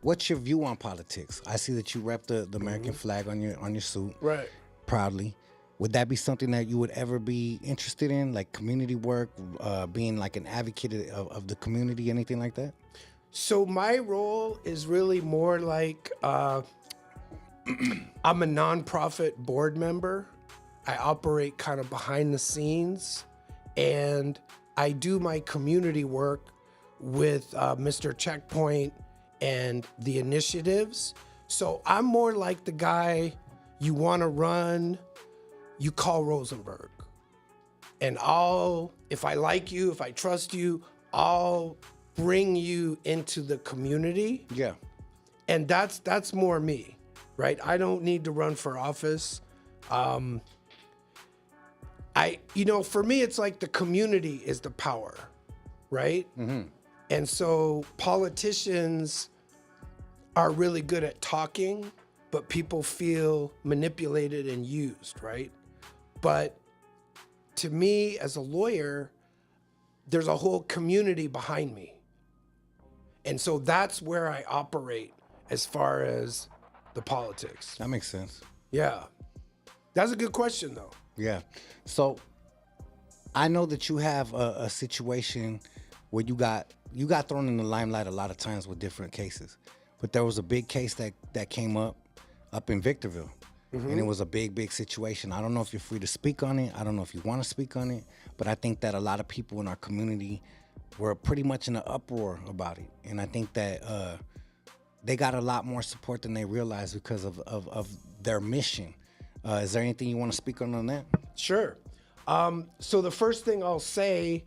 what's your view on politics? I see that you rep the American flag on your suit, right? Proudly. Would that be something that you would ever be interested in, like community work, being like an advocate of the community, anything like that? So my role is really more like I'm a nonprofit board member. I operate kind of behind the scenes, and I do my community work with Mr. Checkpoint and the initiatives. So I'm more like the guy you want to run, you call Rosenberg. And if I like you, if I trust you, I'll bring you into the community. Yeah. And that's more me, right? I don't need to run for office. For me, it's like the community is the power, right? Mm-hmm. And so politicians are really good at talking, but people feel manipulated and used, right? But to me, as a lawyer, there's a whole community behind me. And so that's where I operate as far as the politics. That makes sense. Yeah. That's a good question, though. Yeah. So I know that you have a situation where you got thrown in the limelight a lot of times with different cases. But there was a big case that came up in Victorville. Mm-hmm. And it was a big situation. I don't know if you're free to speak on it. I don't know if you want to speak on it. But I think that a lot of people in our community were pretty much in an uproar about it. And I think that they got a lot more support than they realized because of their mission. Is there anything you want to speak on that? Sure. So the first thing I'll say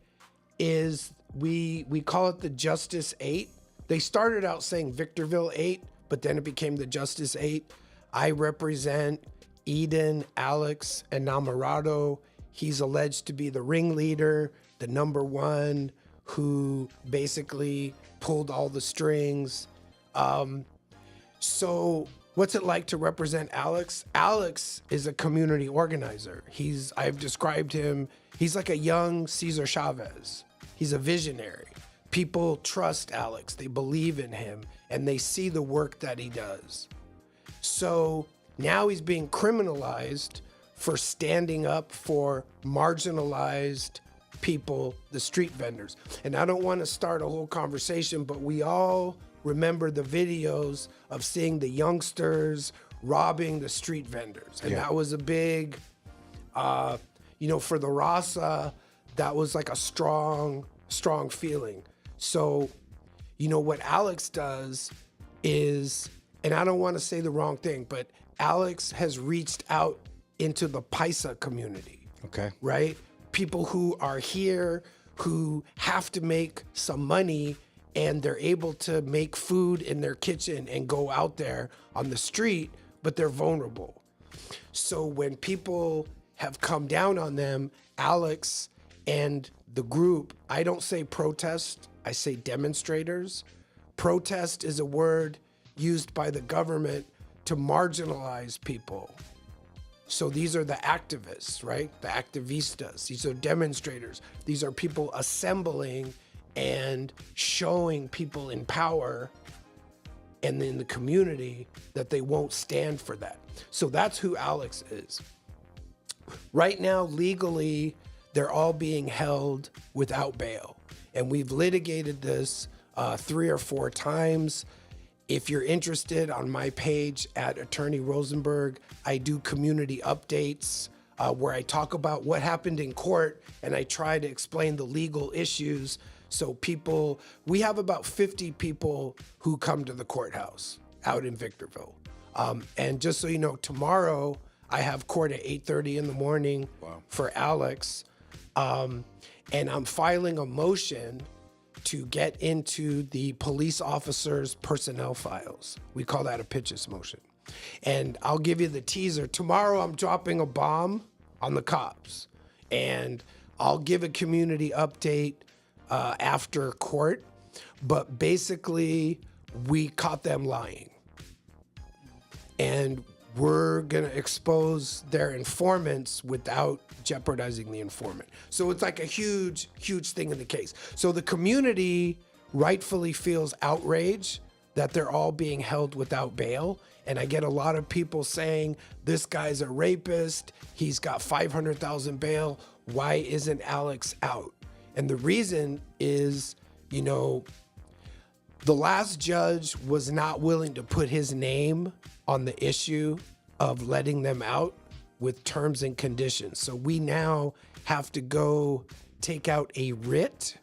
is we call it the Justice 8. They started out saying Victorville 8, but then it became the Justice 8. I represent Eden, Alex, and Namorado. He's alleged to be the ringleader, the number one, who basically pulled all the strings. So what's it like to represent Alex? Alex is a community organizer. I've described him, he's like a young Cesar Chavez. He's a visionary. People trust Alex, they believe in him, and they see the work that he does. So now he's being criminalized for standing up for marginalized people, the street vendors. And I don't want to start a whole conversation, but we all remember the videos of seeing the youngsters robbing the street vendors. And that was a big, for the Raza, that was like a strong feeling. So, what Alex does is, and I don't want to say the wrong thing, but Alex has reached out into the Paisa community. Okay. Right? People who are here, who have to make some money, and they're able to make food in their kitchen and go out there on the street, but they're vulnerable. So when people have come down on them, Alex and the group, I don't say protest, I say demonstrators, Protest is a word used by the government to marginalize people. So these are the activists, right? The activistas. These are demonstrators. These are people assembling and showing people in power and in the community that they won't stand for that. So that's who Alex is. Right now, legally, they're all being held without bail. And we've litigated this 3 or 4 times. If you're interested, on my page at Attorney Rosenberg, I do community updates where I talk about what happened in court and I try to explain the legal issues. So people, we have about 50 people who come to the courthouse out in Victorville. And just so you know, tomorrow I have court at 8:30 in the morning for Alex. And I'm filing a motion to get into the police officers' personnel files. We call that a pitches motion. And I'll give you the teaser. Tomorrow I'm dropping a bomb on the cops. And I'll give a community update after court. But basically, we caught them lying. And we're gonna expose their informants without jeopardizing the informant. So it's like a huge, huge thing in the case. So the community rightfully feels outrage that they're all being held without bail. And I get a lot of people saying, this guy's a rapist, he's got $500,000 bail, why isn't Alex out? And the reason is, you know, the last judge was not willing to put his name on the issue of letting them out with terms and conditions. So we now have to go take out a writ,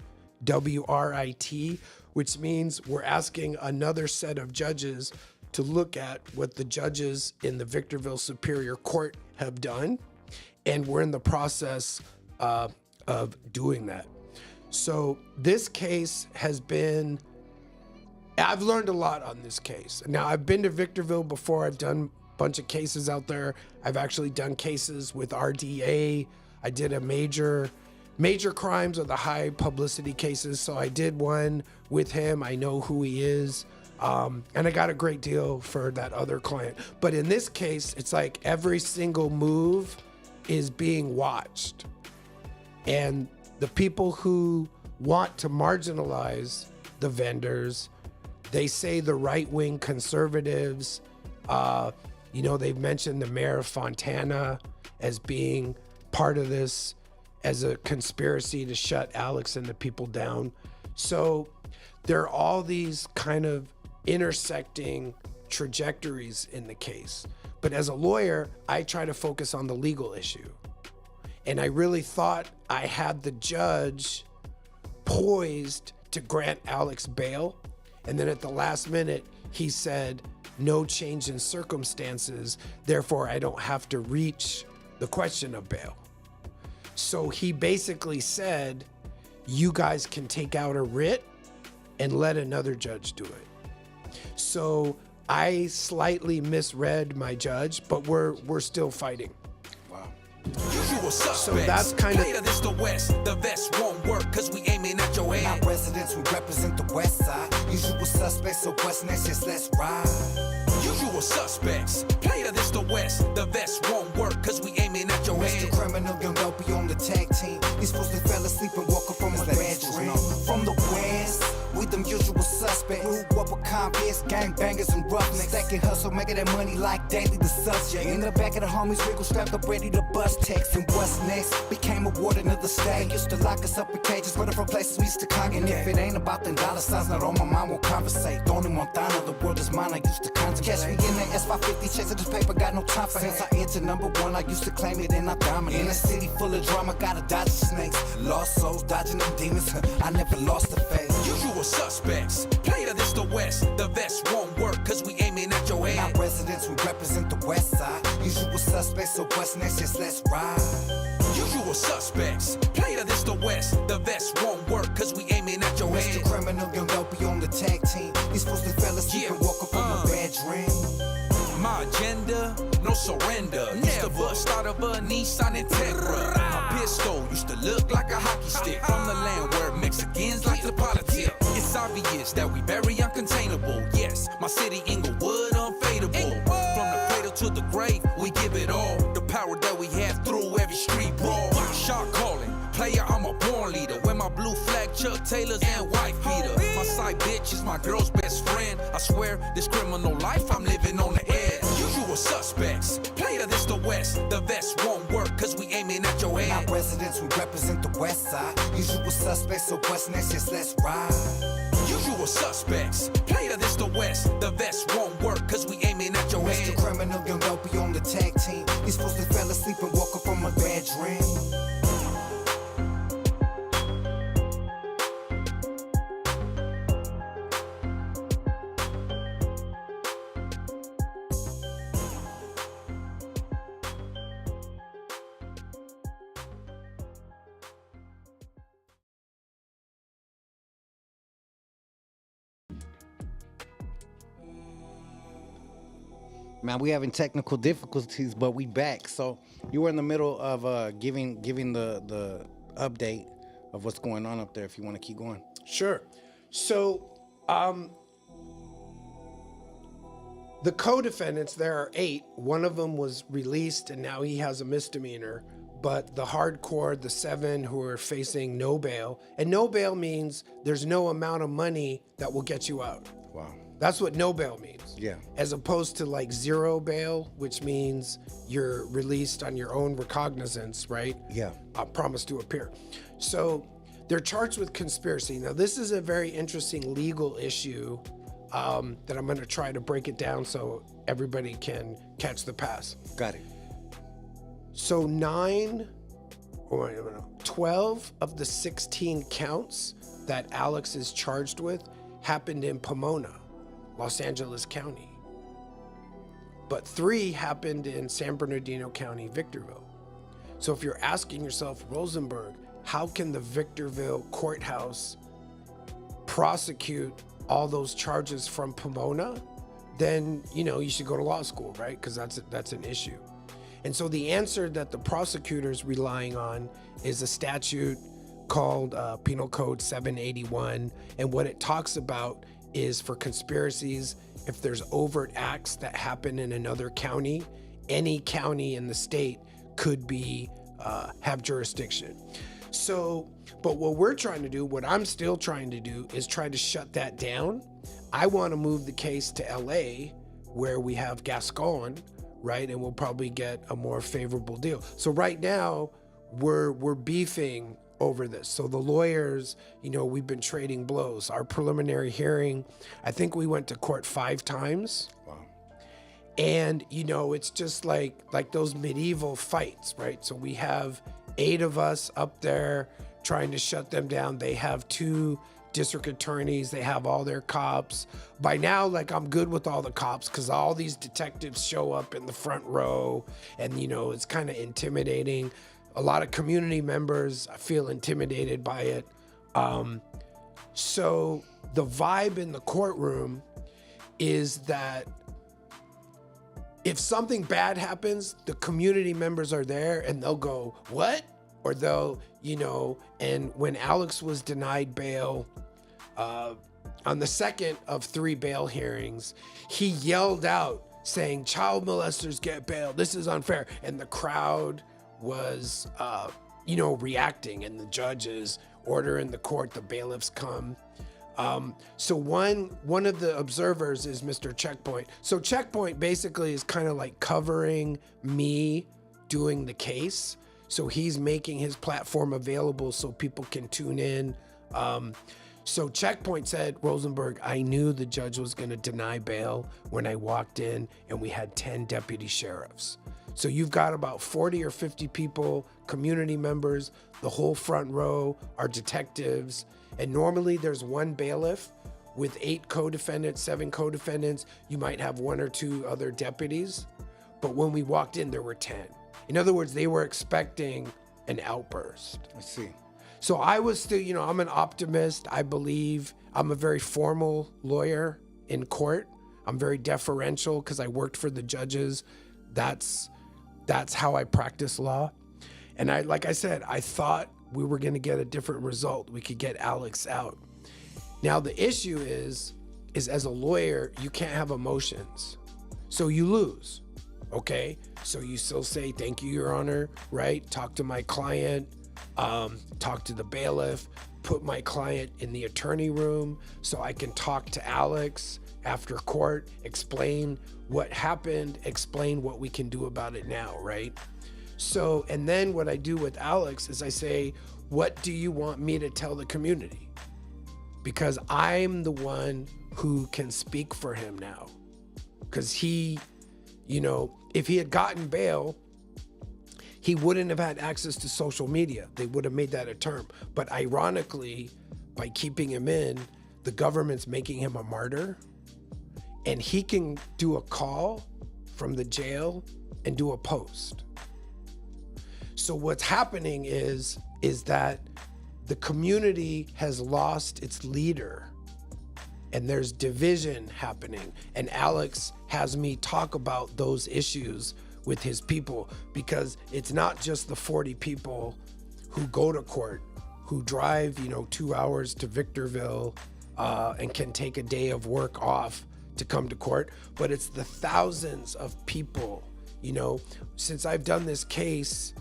W-R-I-T, which means we're asking another set of judges to look at what the judges in the Victorville Superior Court have done. And we're in the process of doing that. So this case has been, I've learned a lot on this case. Now, I've been to Victorville before. I've done a bunch of cases out there. I've actually done cases with RDA. I did a major crimes or the high publicity cases. So I did one with him. I know who he is. And I got a great deal for that other client. But in this case, it's like every single move is being watched. And the people who want to marginalize the vendors, they say the right-wing conservatives, you know, they've mentioned the mayor of Fontana as being part of this, as a conspiracy to shut Alex and the people down. So there are all these kind of intersecting trajectories in the case. But as a lawyer, I try to focus on the legal issue. And I really thought I had the judge poised to grant Alex bail. And then at the last minute, he said, no change in circumstances, therefore I don't have to reach the question of bail. So he basically said, you guys can take out a writ and let another judge do it. So I slightly misread my judge, but we're still fighting. Usual suspects. So that's kind of this the West. The vest won't work cause we aiming at your head. My residents, we represent the West Side. Usual suspects, so what's next? Just let's ride. Usual suspects. Player this the West. The vest won't work cause we aiming at your head. Mr. Criminal, young dopey on the tag team. These supposed to fell asleep and woke up from a bad dream. From the West, we them usual suspects. Grew up with convicts, gangbangers and roughnecks. Stacking hustle, making that money like daily the subject. In the back of the homies, wiggle strapped up ready to bust text. And what's next? Became a warden of the state. Used to lock us up in cages, running from places we used to congregate. And if it ain't about them dollar signs, not on my mind, won't conversate. Throwing in Montana, the world is mine, I used to contemplate. Catch me in that S550, chasing this paper, got no time for Since I entered #1, I used to claim it and I dominate. In a city full of drama, gotta dodge the snakes. Lost souls, dodging them demons, I never lost the faith. Usual suspects. Player this the West. The vest won't work cause we aiming at your head. My residents, we represent the West Side. Usual suspects, so what's next? Just let's ride. Usual suspects. Player this the West. The vest won't work cause we aiming at your head. Mr. Criminal, young dopey on the tag team. These supposed to fell asleep and woke up from a bad dream. My agenda, no surrender. Used to bust out of a Nissan Integra. My pistol used to look like a hockey stick. From the land where Mexicans like to politic. It's It's obvious that we very uncontainable. Yes, my city Inglewood unfadable. From the cradle to the grave, we give it all. The power that we have through every street brawl. Shot calling, player, I'm a born leader. Wear my blue flag, Chuck Taylors and white beater. My side bitch is my girl's best friend. I swear, this criminal life I'm living on the edge. Usual suspects, player, this the West. The vest won't work, cause we aiming at your head. My residents, we represent the West Side. Usual suspects, so what's next? Just let's ride. Usual suspects, player, this the West. The vest won't work, cause we aiming at your Mr. head. Criminal, young Dopey on the tag team. He's supposed to fell asleep and woke up from a bad dream. Man, we having technical difficulties, but we back. So you were in the middle of giving the update of what's going on up there. If you want to keep going. Sure. So, the co-defendants, there are 8. One of them was released, and now he has a misdemeanor. But the hardcore, the 7 who are facing no bail, and no bail means there's no amount of money that will get you out. Wow. That's what no bail means. Yeah. As opposed to like zero bail, which means you're released on your own recognizance, right? Yeah. Promise to appear. So they're charged with conspiracy. Now, this is a very interesting legal issue that I'm going to try to break it down so everybody can catch the pass. Got it. So 12 of the 16 counts that Alex is charged with happened in Pomona, Los Angeles County. But 3 happened in San Bernardino County, Victorville. So if you're asking yourself, Rosenberg, how can the Victorville courthouse prosecute all those charges from Pomona? Then, you should go to law school, right? Because that's an issue. And so the answer that the prosecutor's relying on is a statute called Penal Code 781. And what it talks about is for conspiracies, if there's overt acts that happen in another county, any county in the state could be have jurisdiction. So, but what we're trying to do, what I'm still trying to do, is try to shut that down. I want to move the case to LA, where we have Gascon, right? And we'll probably get a more favorable deal. So right now, we're beefing over this. So the lawyers, we've been trading blows. Our preliminary hearing, I think we went to court 5 times. Wow. And, it's just like those medieval fights, right? So we have 8 of us up there trying to shut them down. They have 2 district attorneys. They have all their cops. By now, I'm good with all the cops because all these detectives show up in the front row and, it's kind of intimidating. A lot of community members feel intimidated by it. So the vibe in the courtroom is that if something bad happens, the community members are there and they'll go, what? Or they'll, and when Alex was denied bail, on the second of 3 bail hearings, he yelled out saying, child molesters get bail. This is unfair. And the crowd was, reacting, and the judges order in the court, the bailiffs come. So one of the observers is Mr. Checkpoint. So Checkpoint basically is kind of like covering me doing the case. So he's making his platform available so people can tune in. So Checkpoint said, Rosenberg, I knew the judge was going to deny bail when I walked in, and we had 10 deputy sheriffs. So you've got about 40 or 50 people, community members, the whole front row are detectives. And normally there's 1 bailiff with 8 co-defendants, 7 co-defendants. You might have 1 or 2 other deputies. But when we walked in, there were 10. In other words, they were expecting an outburst. I see. So I was still, I'm an optimist. I believe I'm a very formal lawyer in court. I'm very deferential because I worked for the judges. That's how I practice law. And like I said, I thought we were going to get a different result. We could get Alex out. Now the issue is as a lawyer, you can't have emotions. So you lose, okay? So you still say, thank you, Your Honor, right? Talk to my client, talk to the bailiff, put my client in the attorney room so I can talk to Alex after court, explain what happened, explain what we can do about it now, right? So, and then what I do with Alex is I say, what do you want me to tell the community? Because I'm the one who can speak for him now. Because he, you know, if he had gotten bail, he wouldn't have had access to social media. They would have made that a term. But ironically, by keeping him in, the government's making him a martyr. And he can do a call from the jail and do a post. So what's happening is that the community has lost its leader and there's division happening. And Alex has me talk about those issues with his people, because it's not just the 40 people who go to court, who drive, 2 hours to Victorville and can take a day of work off to come to court, but it's the thousands of people. Since I've done this case,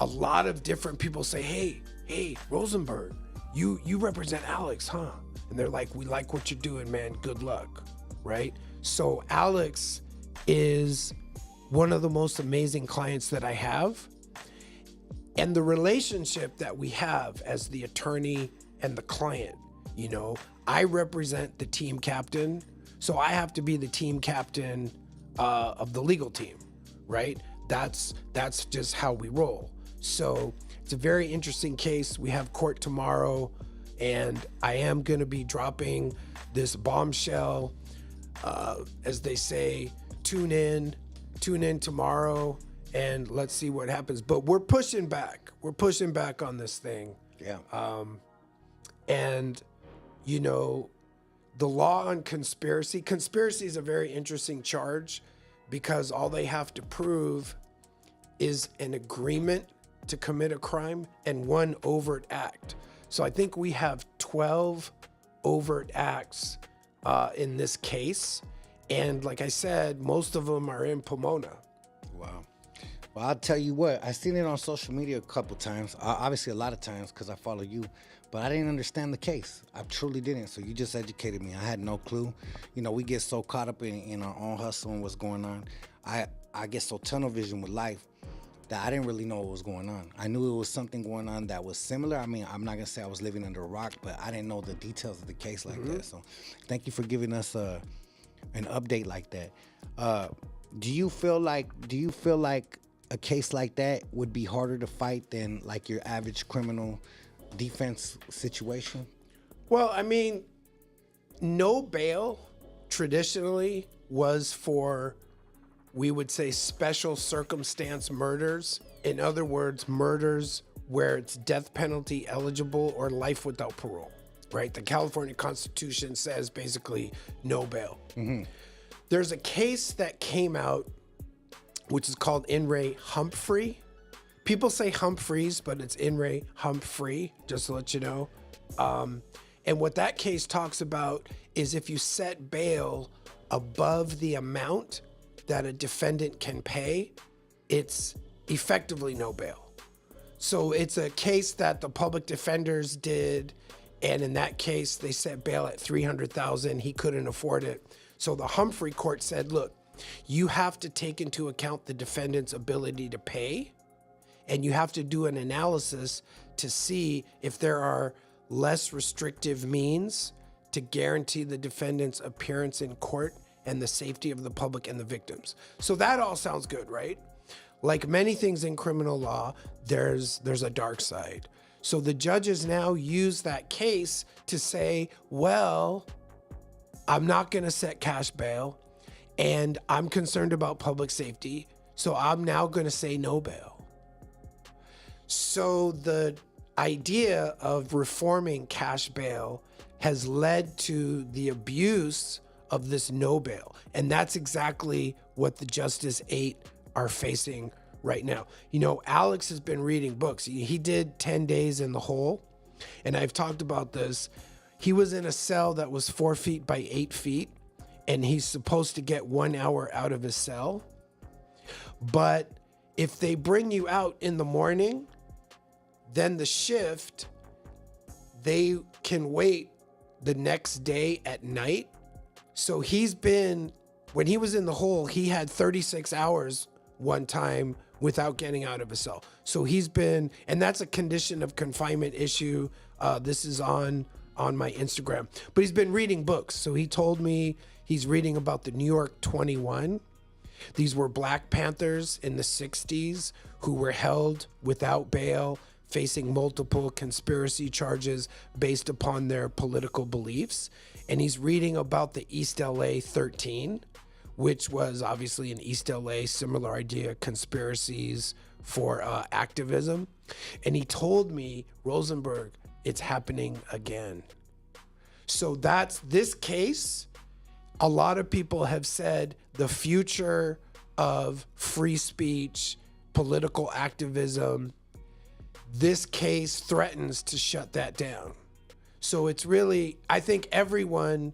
a lot of different people say, hey, Rosenberg, you represent Alex, huh? And they're like, we like what you're doing, man. Good luck, right? So Alex is one of the most amazing clients that I have. And the relationship that we have as the attorney and the client, I represent the team captain, so I have to be the team captain of the legal team, right? That's just how we roll. So it's a very interesting case. We have court tomorrow, and I am going to be dropping this bombshell. As they say, tune in tomorrow, and let's see what happens. But we're pushing back. We're pushing back on this thing. Yeah. And, the law on conspiracy is a very interesting charge, because all they have to prove is an agreement to commit a crime and one overt act. So I think we have 12 overt acts in this case. And like I said, most of them are in Pomona. Wow. Well, I'll tell you what, I've seen it on social media a couple times, obviously a lot of times because I follow you, but I didn't understand the case. I truly didn't. So you just educated me. I had no clue. We get so caught up in our own hustle and what's going on. I get so tunnel vision with life that I didn't really know what was going on. I knew it was something going on that was similar. I mean, I'm not gonna say I was living under a rock, but I didn't know the details of the case like that. So thank you for giving us an update like that. Do you feel like a case like that would be harder to fight than like your average criminal defense situation? Well, I mean, no bail traditionally was for, we would say, special circumstance murders. In other words, murders where it's death penalty eligible or life without parole, right? The California Constitution says basically no bail. Mm-hmm. There's a case that came out which is called In re Humphrey. People say Humphreys, but it's In re Humphrey, just to let you know. And what that case talks about is if you set bail above the amount that a defendant can pay, it's effectively no bail. So it's a case that the public defenders did, and in that case, they set bail at $300,000. He couldn't afford it. So the Humphrey court said, look, you have to take into account the defendant's ability to pay, and you have to do an analysis to see if there are less restrictive means to guarantee the defendant's appearance in court and the safety of the public and the victims. So that all sounds good, right? Like many things in criminal law, there's a dark side. So the judges now use that case to say, well, I'm not gonna set cash bail, and I'm concerned about public safety, so I'm now gonna say no bail. So the idea of reforming cash bail has led to the abuse of this no bail. And that's exactly what the Justice 8 are facing right now. Alex has been reading books. He did 10 Days in the Hole, and I've talked about this. he was in a cell that was 4 feet by 8 feet, and he's supposed to get 1 hour out of his cell. But if they bring you out in the morning, then the shift, they can wait the next day at night. So when he was in the hole, he had 36 hours one time without getting out of his cell. So and that's a condition of confinement issue. This is on my Instagram. But he's been reading books. So he told me he's reading about the New York 21. These were Black Panthers in the 60s who were held without bail, facing multiple conspiracy charges based upon their political beliefs. And he's reading about the East LA 13, which was obviously in East LA, similar idea, conspiracies for activism. And he told me, Rosenberg, it's happening again. So that's this case. A lot of people have said the future of free speech, political activism, this case threatens to shut that down. So it's really, I think everyone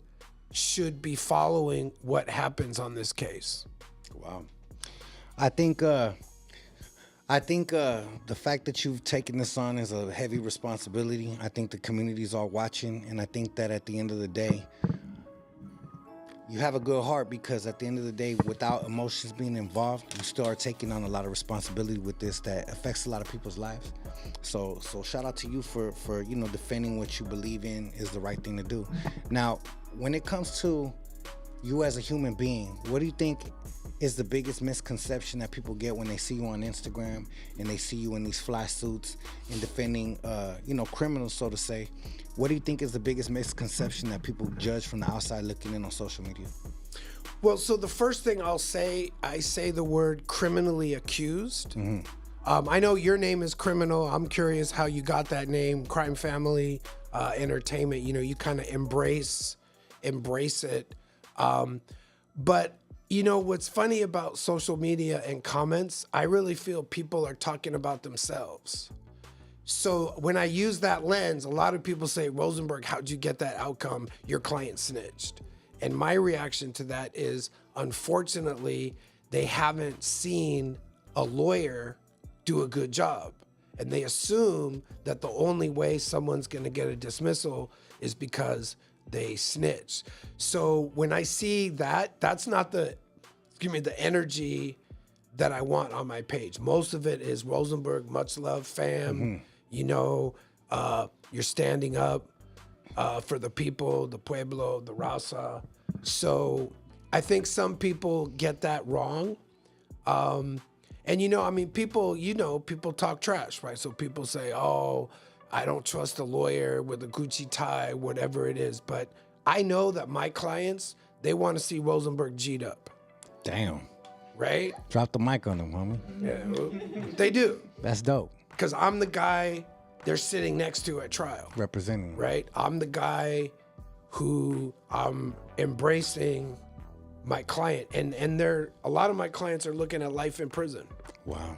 should be following what happens on this case. Wow. I think the fact that you've taken this on is a heavy responsibility. I think the communities are watching, and I think that at the end of the day, you have a good heart, because at the end of the day, without emotions being involved, you still are taking on a lot of responsibility with this that affects a lot of people's lives. So shout out to you for defending what you believe in is the right thing to do. Now, when it comes to you as a human being, what do you think is the biggest misconception that people get when they see you on Instagram and they see you in these fly suits and defending criminals, so to say? What do you think is the biggest misconception that people judge from the outside looking in on social media? Well, so the first thing I say the word criminally accused. Mm-hmm. I know your name is Criminal. I'm curious how you got that name, Crime Family Entertainment. You kind of embrace it. But what's funny about social media and comments, I really feel people are talking about themselves. So when I use that lens, a lot of people say, Rosenberg, how'd you get that outcome? Your client snitched. And my reaction to that is, unfortunately, they haven't seen a lawyer do a good job. And they assume that the only way someone's going to get a dismissal is because they snitch. So when I see that, that's not the energy that I want on my page. Most of it is Rosenberg, much love, fam. Mm-hmm. You're standing up for the people, the pueblo, the raza. So I think some people get that wrong. People talk trash, right? So people say, oh, I don't trust a lawyer with a Gucci tie, whatever it is. But I know that my clients, they want to see Rosenberg G'd up. Damn. Right? Drop the mic on them, homie. Yeah, they do. That's dope. Because I'm the guy they're sitting next to at trial. Representing. Right? I'm the guy who I'm embracing my client. And a lot of my clients are looking at life in prison. Wow.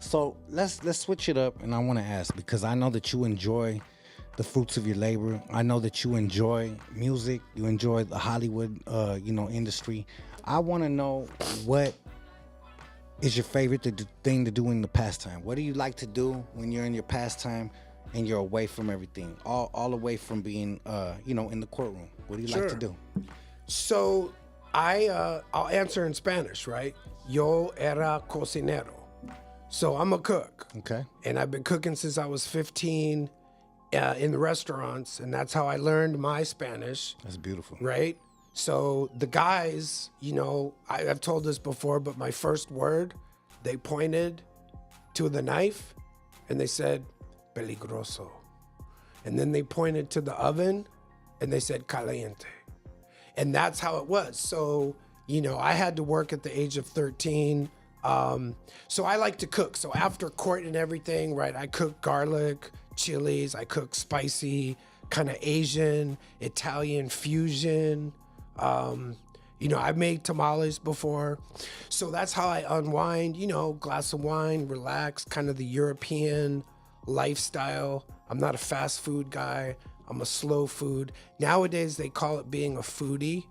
So let's switch it up, and I want to ask, because I know that you enjoy the fruits of your labor. I know that you enjoy music. You enjoy the Hollywood, industry. I want to know, what is your favorite thing to do in the pastime? What do you like to do when you're in your pastime and you're away from everything, all away from being, in the courtroom? What do you like to do? So I'll answer in Spanish, right? Yo era cocinero. So I'm a cook. Okay. And I've been cooking since I was 15 in the restaurants, and that's how I learned my Spanish. That's beautiful. Right? So the guys, I've told this before, but my first word, they pointed to the knife and they said, peligroso. And then they pointed to the oven and they said, caliente. And that's how it was. So, I had to work at the age of 13. So I like to cook. So after court and everything, right, I cook garlic, chilies, I cook spicy, kind of Asian, Italian fusion. I've made tamales before. So that's how I unwind, glass of wine, relax, kind of the European lifestyle. I'm not a fast food guy. I'm a slow food. Nowadays, they call it being a foodie.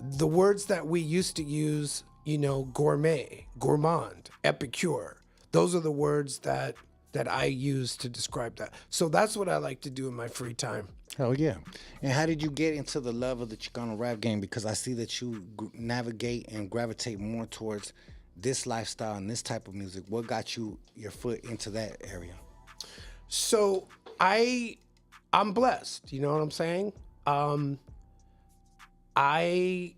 The words that we used to use, you know, gourmet, gourmand, epicure, those are the words that I use to describe that. So that's what I like to do in my free time. Hell yeah. And how did you get into the love of the Chicano rap game? Because I see that you navigate and gravitate more towards this lifestyle and this type of music. What got you your foot into that area? So I'm blessed, you know what I'm saying? I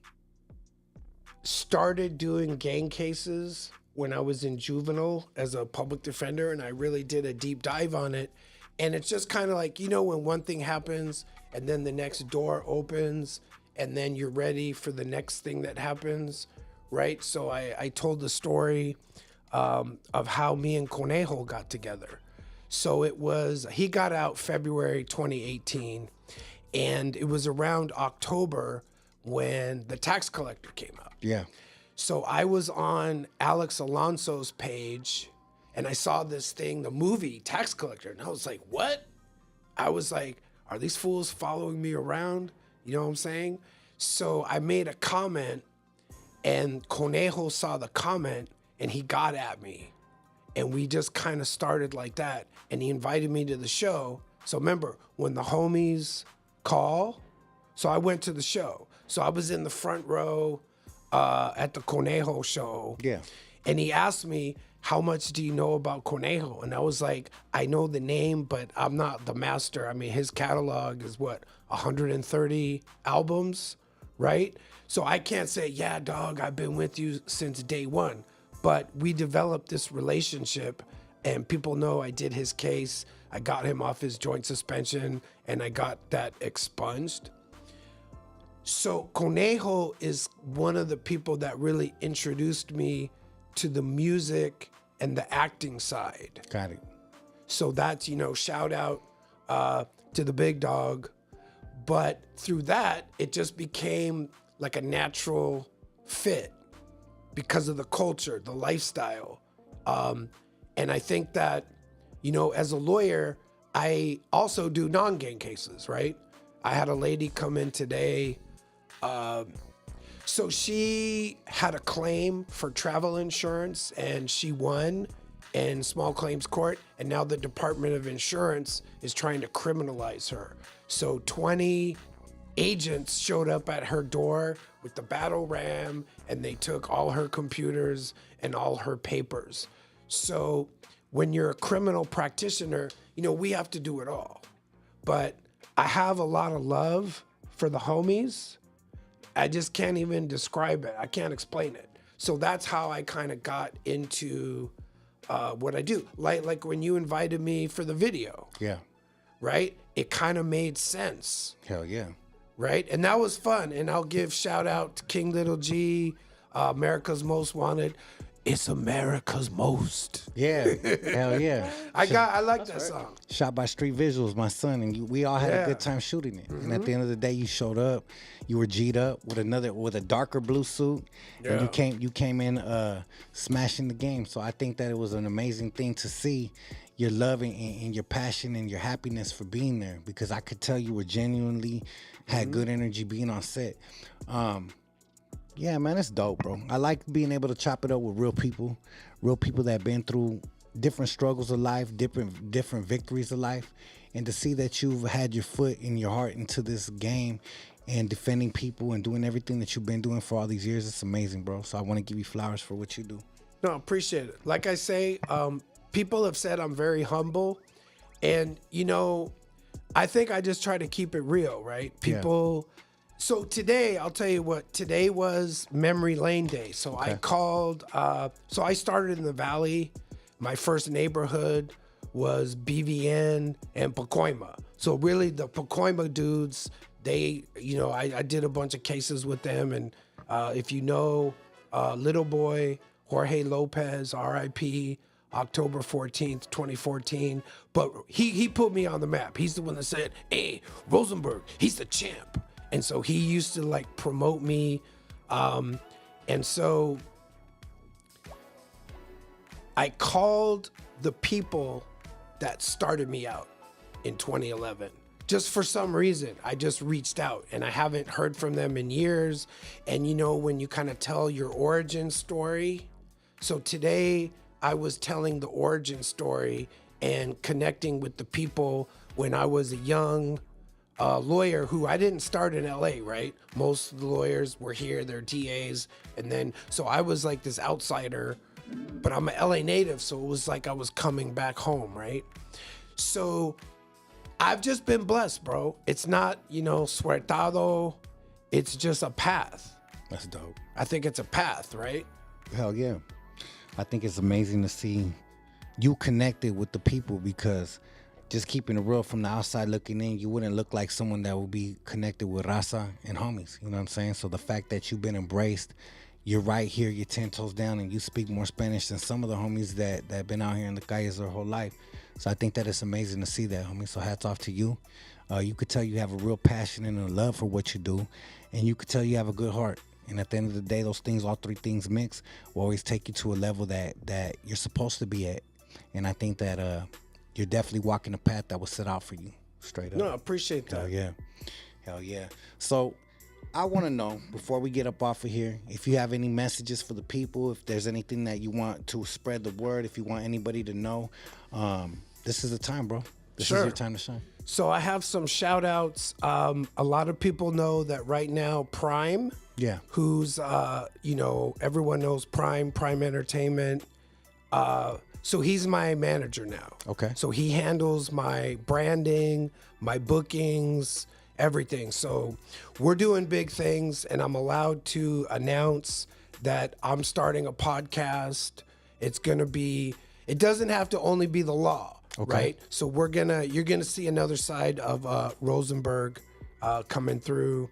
started doing gang cases when I was in juvenile as a public defender, and I really did a deep dive on it. And it's just kind of like, you know, when one thing happens and then the next door opens and then you're ready for the next thing that happens, right? So I told the story of how me and Conejo got together. So he got out February 2018, and it was around October when the tax collector came out. Yeah. So I was on Alex Alonso's page, and I saw this thing, the movie Tax Collector, and I was like, what? I was like, are these fools following me around? You know what I'm saying? So I made a comment, and Conejo saw the comment, and he got at me. And we just kind of started like that. And he invited me to the show. So remember, when the homies call, so I went to the show. So I was in the front row at the Conejo show. Yeah. And he asked me, how much do you know about Conejo? And I was like, I know the name, but I'm not the master. I mean, his catalog is 130 albums, right? So I can't say, yeah, dog, I've been with you since day one. But we developed this relationship, and people know I did his case. I got him off his joint suspension, and I got that expunged. So Conejo is one of the people that really introduced me to the music and the acting side. Got it. So that's, shout out to the big dog. But through that, it just became like a natural fit because of the culture, the lifestyle. And I think that, as a lawyer, I also do non-gang cases, right? I had a lady come in today. So she had a claim for travel insurance, and she won in small claims court. And now the Department of Insurance is trying to criminalize her. So 20 agents showed up at her door with the battle ram, and they took all her computers and all her papers. So when you're a criminal practitioner, we have to do it all. But I have a lot of love for the homies. I just can't even describe it. I can't explain it. So that's how I kind of got into what I do. Like when you invited me for the video. Yeah. Right? It kind of made sense. Hell yeah. Right? And that was fun. And I'll give shout out to King Little G, America's Most Wanted. It's America's Most. Yeah. Hell yeah. I like that song. Shot by Street Visuals, my son, and we all had a good time shooting it. And at the end of the day, you showed up. You were G'd up with a darker blue suit, and you came in smashing the game. So I think that it was an amazing thing to see your love and your passion and your happiness for being there, because I could tell you were genuinely had good energy being on set. Yeah, man, it's dope, bro. I like being able to chop it up with real people that have been through different struggles of life, different victories of life, and to see that you've had your foot and your heart into this game and defending people and doing everything that you've been doing for all these years, it's amazing, bro. So I want to give you flowers for what you do. No, appreciate it. Like I say, people have said I'm very humble, and I think I just try to keep it real, right? People. Yeah. So today, I'll tell you what, today was Memory Lane Day. So I called, so I started in the Valley. My first neighborhood was BVN and Pacoima. So really the Pacoima dudes, they, I did a bunch of cases with them. And if Little Boy, Jorge Lopez, RIP, October 14th, 2014. But he put me on the map. He's the one that said, hey, Rosenberg, he's the champ. And so he used to promote me. And so I called the people that started me out in 2011. just for some reason, I just reached out and I haven't heard from them in years. And you know, when you kind of tell your origin story. So today I was telling the origin story and connecting with the people when I was a young lawyer who I didn't start in LA, right? Most of the lawyers were here, they're DAs. And then, so I was like this outsider, but I'm a LA native. So it was like I was coming back home, right? So I've just been blessed, bro. It's not, you know, suertado. It's just a path. That's dope. I think it's a path, right? Hell yeah. I think it's amazing to see you connected with the people, because just keeping it real, from the outside looking in, you wouldn't look like someone that would be connected with raza and homies. You know what I'm saying? So the fact that you've been embraced, you're right here, you're 10 toes down, and you speak more Spanish than some of the homies that have been out here in the calles their whole life. So I think that it's amazing to see that, homie. So hats off to you. You could tell you have a real passion and a love for what you do, and you could tell you have a good heart. And at the end of the day, those things, all three things mix, will always take you to a level that you're supposed to be at. And I think that you're definitely walking a path that was set out for you, straight up. No, I appreciate that. Hell yeah. Hell yeah. So I want to know, before we get up off of here, if you have any messages for the people, if there's anything that you want to spread the word, if you want anybody to know, this is the time, bro. This is your time to shine. So I have some shout outs. A lot of people know that right now Prime, who's, you know, everyone knows Prime Entertainment. So he's my manager now. Okay. So he handles my branding, my bookings, everything. So we're doing big things, and I'm allowed to announce that I'm starting a podcast. It's going to be, it doesn't have to only be the law, right? So you're going to see another side of Rosenberg coming through.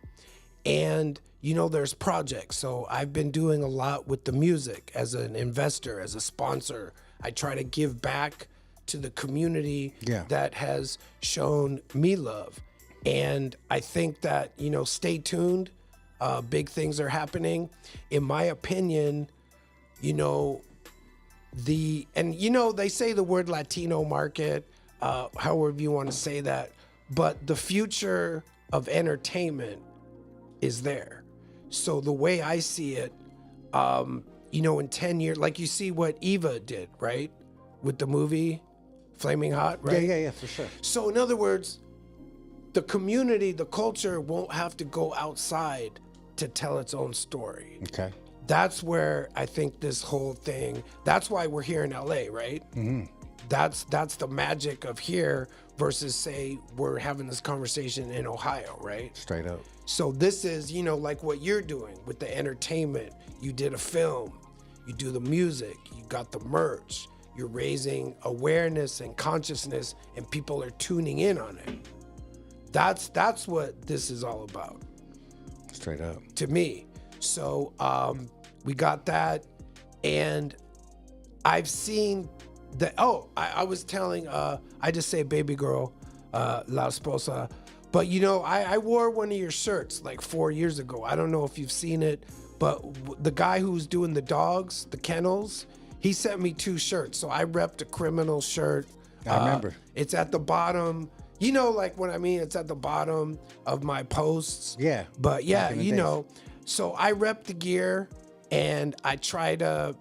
And, you know, there's projects. So I've been doing a lot with the music as an investor, as a sponsor. I try to give back to the community that has shown me love. And I think that, you know, stay tuned. Big things are happening. In my opinion, you know, they say the word Latino market, however you want to say that, but the future of entertainment is there. So the way I see it, you know, in 10 years, like you see what Eva did, right? With the movie Flaming Hot, right? Yeah, for sure. So in other words, the community, the culture won't have to go outside to tell its own story. Okay. That's where I think this whole thing, that's why we're here in LA, right? Mm-hmm. That's the magic of here versus, say, we're having this conversation in Ohio, right? Straight up. So this is, you know, like what you're doing with the entertainment. You did a film, you do the music, you got the merch, you're raising awareness and consciousness, and people are tuning in on it. That's what this is all about. Straight up. To me. So we got that, and I've seen the, I was telling, I just say baby girl, la esposa, but you know, I wore one of your shirts like 4 years ago. I don't know if you've seen it, but the guy who's doing the dogs, the kennels, he sent me 2 shirts. So I repped a criminal shirt. I remember. It's at the bottom. You know, like what I mean, it's at the bottom of my posts. Yeah. But yeah, you know, so I rep the gear, and I try to,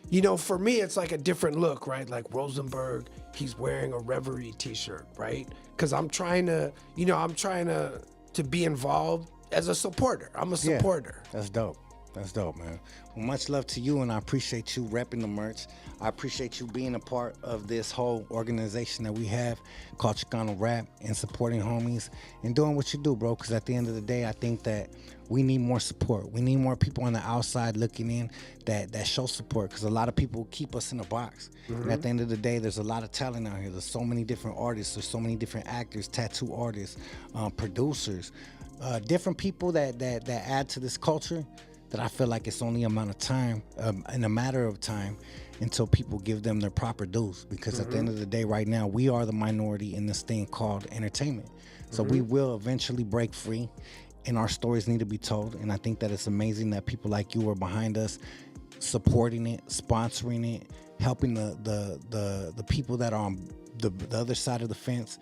you know, for me, it's like a different look, right? Like Rosenberg, he's wearing a Reverie t-shirt, right? Because I'm trying to, you know, to be involved as a supporter. I'm a supporter. Yeah, that's dope. That's dope, man. Well, much love to you, and I appreciate you repping the merch. I appreciate you being a part of this whole organization that we have called Chicano Rap, and supporting homies and doing what you do, bro. Because at the end of the day, I think that we need more support. We need more people on the outside looking in that show support, because a lot of people keep us in a box. Mm-hmm. And at the end of the day, there's a lot of talent out here. There's so many different artists. There's so many different actors, tattoo artists, producers, different people that add to this culture, that I feel like it's only a matter of time until people give them their proper dues. Because at the end of the day, right now, we are the minority in this thing called entertainment. So we will eventually break free, and our stories need to be told. And I think that it's amazing that people like you are behind us, supporting it, sponsoring it, helping the people that are on the other side of the fence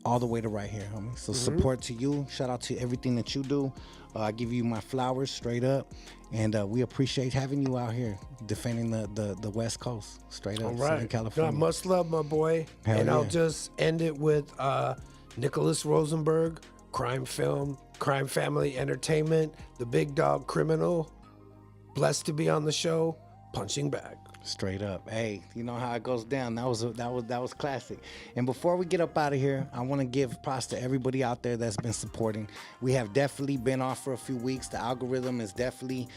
all the way to right here, homie. So support to you. Shout out to everything that you do. I give you my flowers straight up. And we appreciate having you out here defending the West Coast, straight up, All Southern right. California. Much love, my boy. Hell and yeah. I'll just end it with Nicholas Rosenberg, crime family entertainment, the big dog criminal. Blessed to be on the show, punching bag. Straight up. Hey, you know how it goes down. That was classic. And before we get up out of here, I want to give props to everybody out there that's been supporting. We have definitely been off for a few weeks. The algorithm is definitely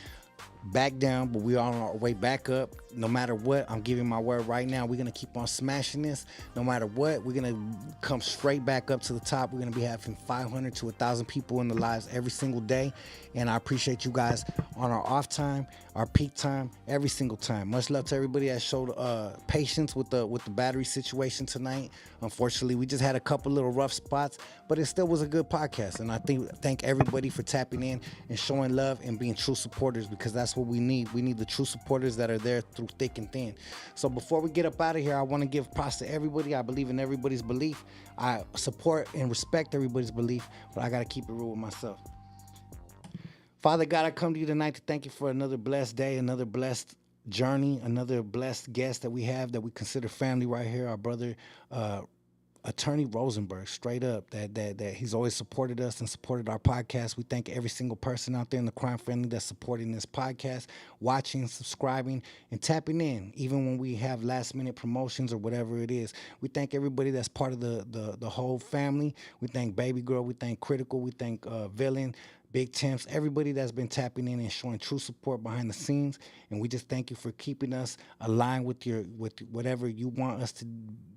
back down, but we are on our way back up. No matter what, I'm giving my word right now. We're going to keep on smashing this. No matter what, we're going to come straight back up to the top. We're going to be having 500 to 1,000 people in the lives every single day. And I appreciate you guys on our off time, our peak time, every single time. Much love to everybody that showed patience with the battery situation tonight. Unfortunately, we just had a couple little rough spots, but it still was a good podcast. And I thank everybody for tapping in and showing love and being true supporters, because that's what we need. We need the true supporters that are there through thick and thin. So before we get up out of here, I want to give props to everybody. I believe in everybody's belief. I support and respect everybody's belief, but I got to keep it real with myself. Father God, I come to you tonight to thank you for another blessed day, another blessed journey, another blessed guest that we have that we consider family right here, our brother, Attorney Rosenberg, straight up, that he's always supported us and supported our podcast. We thank every single person out there in the crime family that's supporting this podcast, watching, subscribing, and tapping in, even when we have last minute promotions or whatever it is. We thank everybody that's part of the whole family. We thank Baby Girl, we thank Critical, we thank Villain, Big Temps, everybody that's been tapping in and showing true support behind the scenes. And we just thank you for keeping us aligned with whatever you want us to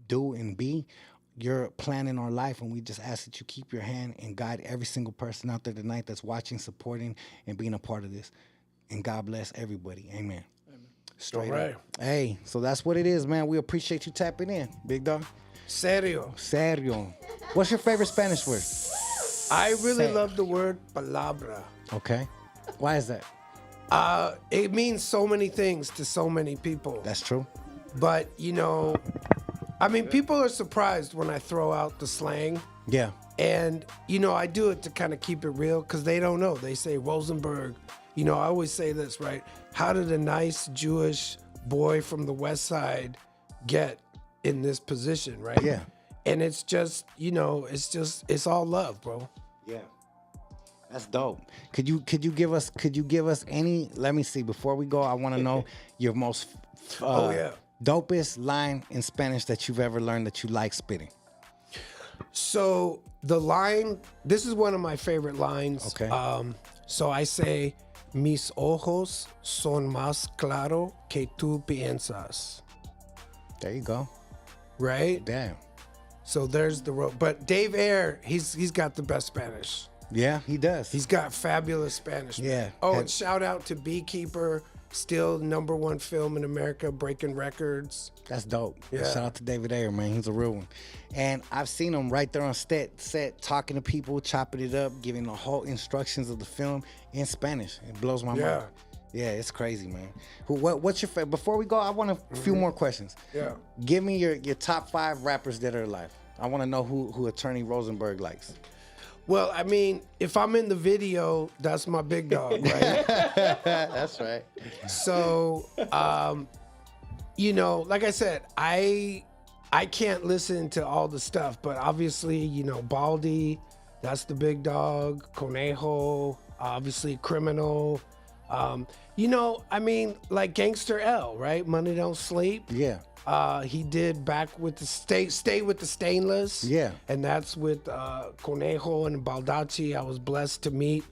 do and be. Your plan in our life, and we just ask that you keep your hand and guide every single person out there tonight that's watching, supporting, and being a part of this. And God bless everybody. Amen. Straight All right. up. Hey, so that's what it is, man. We appreciate you tapping in, big dog. Serio. What's your favorite Spanish word? I really love the word palabra. Okay. Why is that? It means so many things to so many people. That's true. But, I mean, people are surprised when I throw out the slang. Yeah. And, I do it to kind of keep it real because they don't know. They say Rosenberg. I always say this, right? How did a nice Jewish boy from the West Side get in this position, right? Yeah. And it's just, it's all love, bro. Yeah. That's dope. Could you give us any, let me see, before we go, I want to know your most dopest line in Spanish that you've ever learned that you like spitting. So the line, this is one of my favorite lines. Okay. So I say, mis ojos son más claro que tú piensas. There you go. Right? Damn. So there's the road. But Dave Ayer, he's got the best Spanish. Yeah, he does. He's got fabulous Spanish. Yeah. Oh, and shout out to Beekeeper, still #1 film in America, breaking records. That's dope. Yeah. Shout out to David Ayer, man. He's a real one. And I've seen him right there on set talking to people, chopping it up, giving the whole instructions of the film in Spanish. It blows my mind. Yeah, it's crazy, man. What's your favorite? Before we go, I want a few more questions. Yeah. Give me your top 5 rappers that are alive. I want to know who Attorney Rosenberg likes. Well, I mean, if I'm in the video, that's my big dog, right? That's right. So, like I said, I can't listen to all the stuff, but obviously, Baldy, that's the big dog. Conejo, obviously Criminal. I mean, like Gangster L, right? Money Don't Sleep. Yeah. He did Back with the Stay with the Stainless. Yeah. And that's with Conejo and Baldacci. I was blessed to meet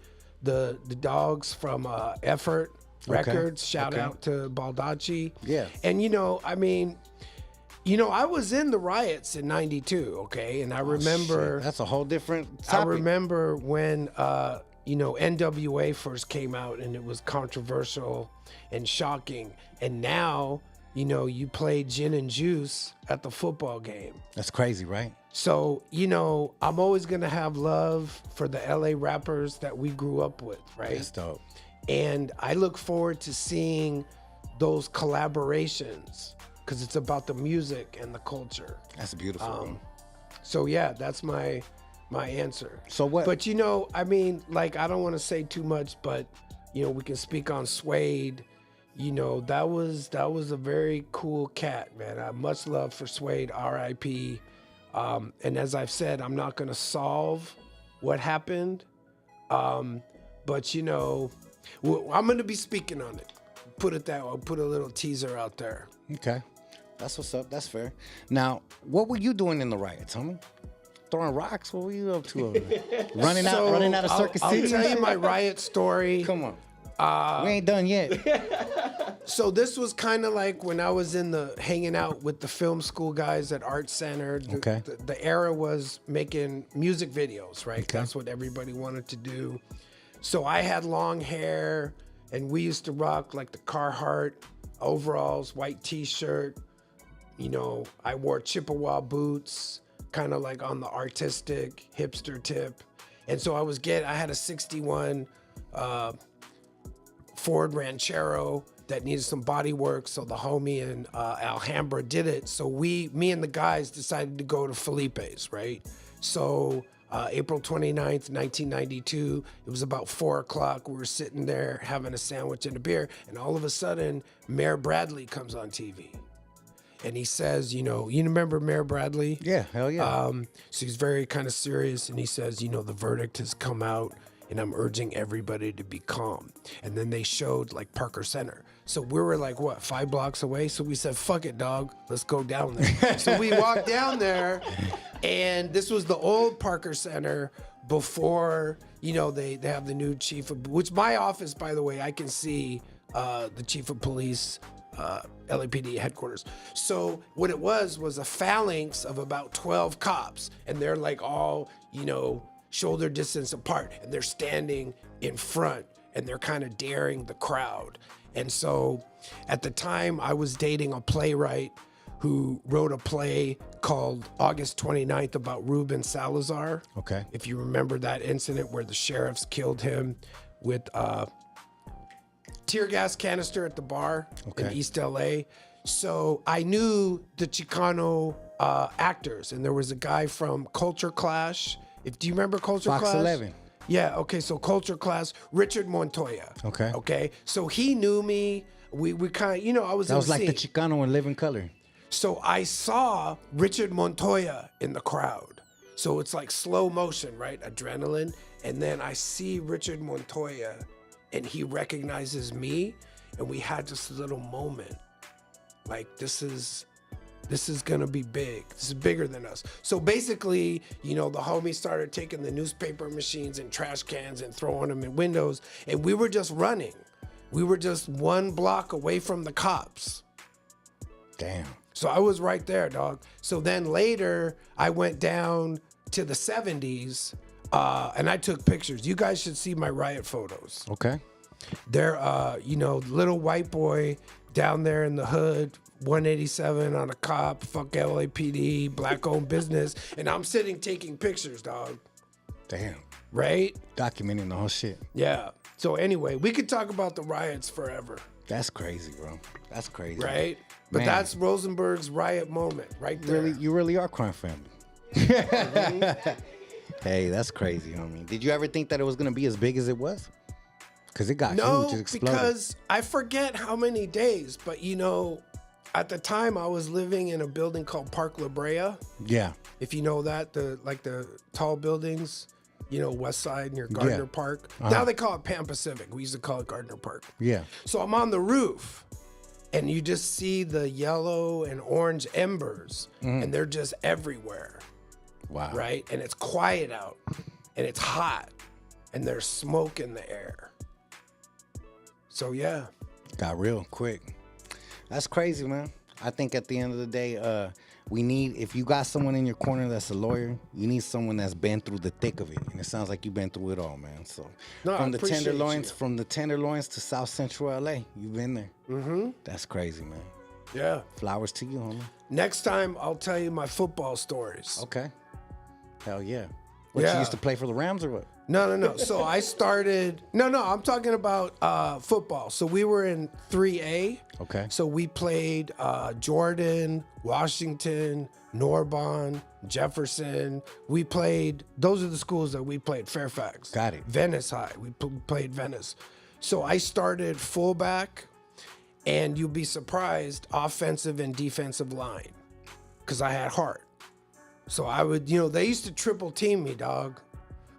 the dogs from Effort Records. Shout out to Baldacci. Yeah. And, I mean, I was in the riots in 92, okay? And I remember... That's a whole different topic. I remember when, NWA first came out and it was controversial and shocking. And now... you play gin and juice at the football game. That's crazy, right? So, I'm always going to have love for the LA rappers that we grew up with, right? That's dope. And I look forward to seeing those collaborations because it's about the music and the culture. That's beautiful. So yeah, that's my answer. So what? But you know, I mean, like, I don't want to say too much, but you know, we can speak on Suede. You know, that was a very cool cat, man. I have much love for Suede, R.I.P. And as I've said, I'm not gonna solve what happened, but you know, I'm gonna be speaking on it. Put it that way. I'll put a little teaser out there. Okay. That's what's up. That's fair. Now, what were you doing in the riots, homie? Throwing rocks? What were you up to over there? running out of Circus City? I'll tell you my riot story. Come on. We ain't done yet. So this was kind of like when I was hanging out with the film school guys at Art Center. The era was making music videos, right? Okay. That's what everybody wanted to do. So I had long hair, and we used to rock like the Carhartt overalls, white t-shirt. You know, I wore Chippewa boots, kind of like on the artistic hipster tip. And so I had a 61 Ford Ranchero that needed some body work. So the homie in Alhambra did it. So me and the guys decided to go to Felipe's, right? So April 29th, 1992, it was about 4 o'clock. We were sitting there having a sandwich and a beer. And all of a sudden, Mayor Bradley comes on TV. And he says, you remember Mayor Bradley? Yeah, hell yeah. So he's very kind of serious, and he says, the verdict has come out, and I'm urging everybody to be calm. And then they showed like Parker Center. So we were like, 5 blocks away? So we said, fuck it, dog, let's go down there. So we walked down there, and this was the old Parker Center before, they have the new chief of, which my office, by the way, I can see the chief of police, LAPD headquarters. So what it was a phalanx of about 12 cops, and they're like all, shoulder distance apart, and they're standing in front, and they're kind of daring the crowd. And so at the time, I was dating a playwright who wrote a play called August 29th about Ruben Salazar. Okay. If you remember that incident where the sheriffs killed him with tear gas canister at the bar in East LA. So I knew the Chicano actors, and there was a guy from Culture Clash. Do you remember Culture Clash? Fox 11. Yeah, okay, so Culture Clash, Richard Montoya. Okay. Okay, so he knew me. We kind of, I was in the That was like scene. the Chicano in Living Color. So I saw Richard Montoya in the crowd. So it's like slow motion, right? Adrenaline. And then I see Richard Montoya, and he recognizes me, and we had this little moment. Like, this is gonna be big. This is bigger than us. So basically, the homies started taking the newspaper machines and trash cans and throwing them in windows, and we were just running. We were just 1 block away from the cops. Damn. So I was right there, dog. So then later, I went down to the 70s, and I took pictures. You guys should see my riot photos. Okay. They're, little white boy down there in the hood, 187 on a cop, fuck LAPD, black-owned business, and I'm sitting taking pictures, dog. Damn. Right? Documenting the whole shit. Yeah. So anyway, we could talk about the riots forever. That's crazy, bro. That's crazy. Right? But Man. that's Rosenberg's riot moment right there. You really are crime family. Hey, that's crazy, homie. Did you ever think that it was going to be as big as it was? Because it got huge. It exploded. Because I forget how many days, but at the time I was living in a building called Park La Brea. Yeah. If you know that, the tall buildings, West Side near Gardner Park. Now they call it Pan Pacific. We used to call it Gardner Park. Yeah. So I'm on the roof, and you just see the yellow and orange embers, and they're just everywhere. Wow. Right? And it's quiet out, and it's hot, and there's smoke in the air. So yeah. Got real quick. That's crazy, man. I think at the end of the day, if you got someone in your corner that's a lawyer, you need someone that's been through the thick of it. And it sounds like you've been through it all, man. So from the Tenderloins to South Central LA, you've been there. Mm-hmm. That's crazy, man. Yeah. Flowers to you, homie. Next time I'll tell you my football stories. Okay. Hell yeah. What, you Yeah. used to play for the Rams or what? No. So I started. No. I'm talking about football. So we were in 3A. Okay. So we played Jordan, Washington, Narbonne, Jefferson. We played. Those are the schools that we played. Fairfax. Got it. Venice High. We played Venice. So I started fullback, and you'll be surprised, offensive and defensive line, because I had heart. So I would, they used to triple team me, dog,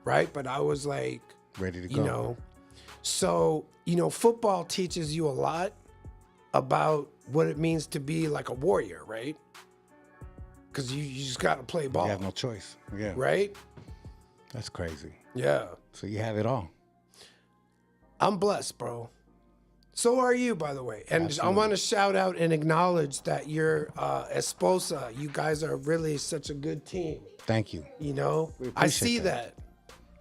right? But I was like, ready to go. So, football teaches you a lot about what it means to be like a warrior, right? Because you just got to play ball. You have no choice. Yeah. Right? That's crazy. Yeah. So you have it all. I'm blessed, bro. So are you, by the way. And Absolutely. I want to shout out and acknowledge that you're Esposa. You guys are really such a good team. Thank you. I see that.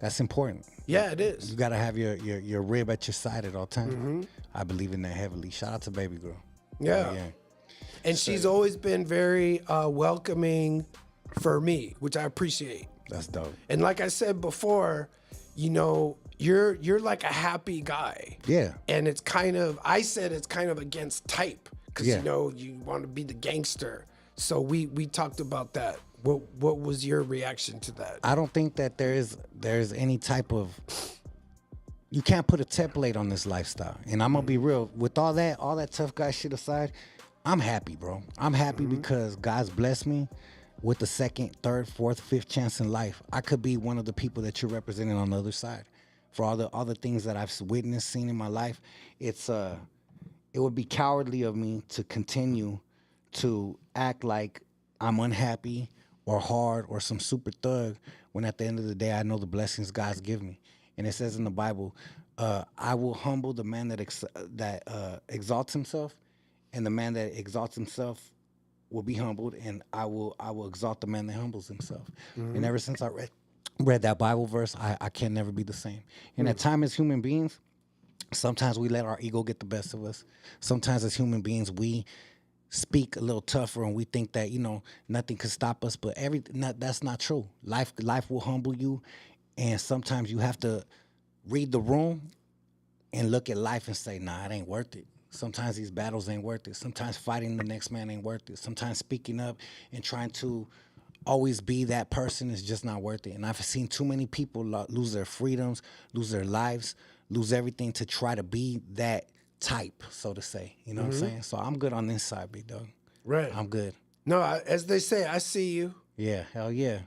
That's important. Yeah, it is. You got to have your rib at your side at all times. I believe in that heavily. Shout out to baby girl. Yeah. And she's always been very welcoming for me, which I appreciate. That's dope. And like I said before, you're like a happy guy. Yeah. And it's kind of against type because you want to be the gangster. So we talked about that. What was your reaction to that? I don't think that there's any type of, you can't put a template on this lifestyle. And I'm gonna be real, with all that tough guy shit aside, I'm happy, bro. I'm happy because God's blessed me with the second, third, fourth, fifth chance in life. I could be one of the people that you're representing on the other side. For all the things that I've witnessed, seen in my life, it would be cowardly of me to continue to act like I'm unhappy or hard or some super thug when at the end of the day I know the blessings God's given me. And it says in the Bible, I will humble the man that exalts himself, and the man that exalts himself will be humbled, and I will exalt the man that humbles himself. And ever since I read that Bible verse, I can never be the same. And at times as human beings, sometimes we let our ego get the best of us. Sometimes as human beings, we speak a little tougher and we think that, nothing can stop us, but that's not true. Life will humble you, and sometimes you have to read the room and look at life and say, nah, it ain't worth it. Sometimes these battles ain't worth it. Sometimes fighting the next man ain't worth it. Sometimes speaking up and trying to always be that person is just not worth it. And I've seen too many people lose their freedoms, lose their lives, lose everything to try to be that type, so to say. You know what I'm saying? So I'm good on this side, big dog. Right. I'm good. No, as they say, I see you. Yeah, hell yeah.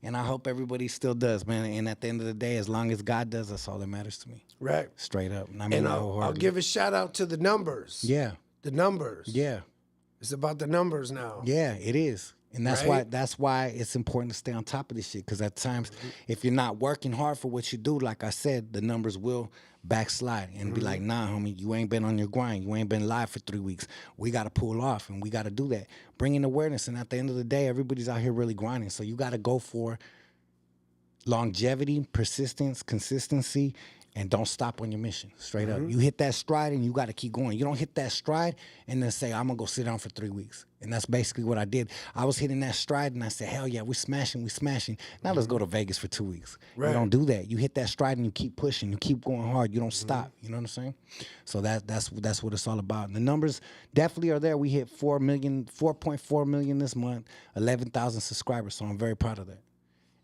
And I hope everybody still does, man. And at the end of the day, as long as God does, that's all that matters to me. Right. Straight up. And I mean, I'll give a shout out to the numbers. Yeah. The numbers. Yeah. It's about the numbers now. Yeah, it is. And that's why it's important to stay on top of this shit. Because at times, if you're not working hard for what you do, like I said, the numbers will backslide and be like, nah, homie, you ain't been on your grind. You ain't been live for 3 weeks. We got to pull off, and we got to do that. Bring in awareness. And at the end of the day, everybody's out here really grinding. So you got to go for longevity, persistence, consistency, and don't stop on your mission. Straight up. You hit that stride and you got to keep going. You don't hit that stride and then say, I'm going to go sit down for 3 weeks. And that's basically what I did. I was hitting that stride and I said, hell yeah, we're smashing. Now let's go to Vegas for 2 weeks. Right. You don't do that. You hit that stride and you keep pushing. You keep going hard. You don't stop. You know what I'm saying? So that's what it's all about. And the numbers definitely are there. We hit 4.4 million this month, 11,000 subscribers. So I'm very proud of that.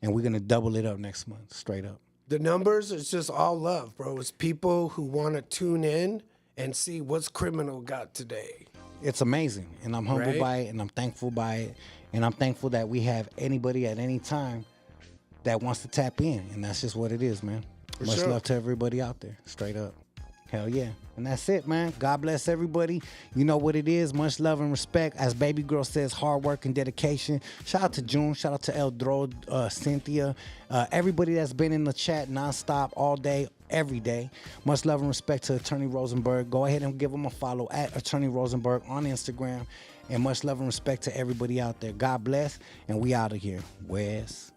And we're going to double it up next month, straight up. The numbers, it's just all love, bro. It's people who want to tune in and see what's Criminal got today. It's amazing, and I'm humbled by it, and I'm thankful by it, and I'm thankful that we have anybody at any time that wants to tap in, and that's just what it is, man. Much love to everybody out there, straight up. Hell yeah. And that's it, man. God bless everybody. You know what it is. Much love and respect. As Baby Girl says, hard work and dedication. Shout out to June. Shout out to Eldro, Cynthia. Everybody that's been in the chat nonstop all day, every day. Much love and respect to Attorney Rosenberg. Go ahead and give him a follow at Attorney Rosenberg on Instagram. And much love and respect to everybody out there. God bless. And we out of here. Wes.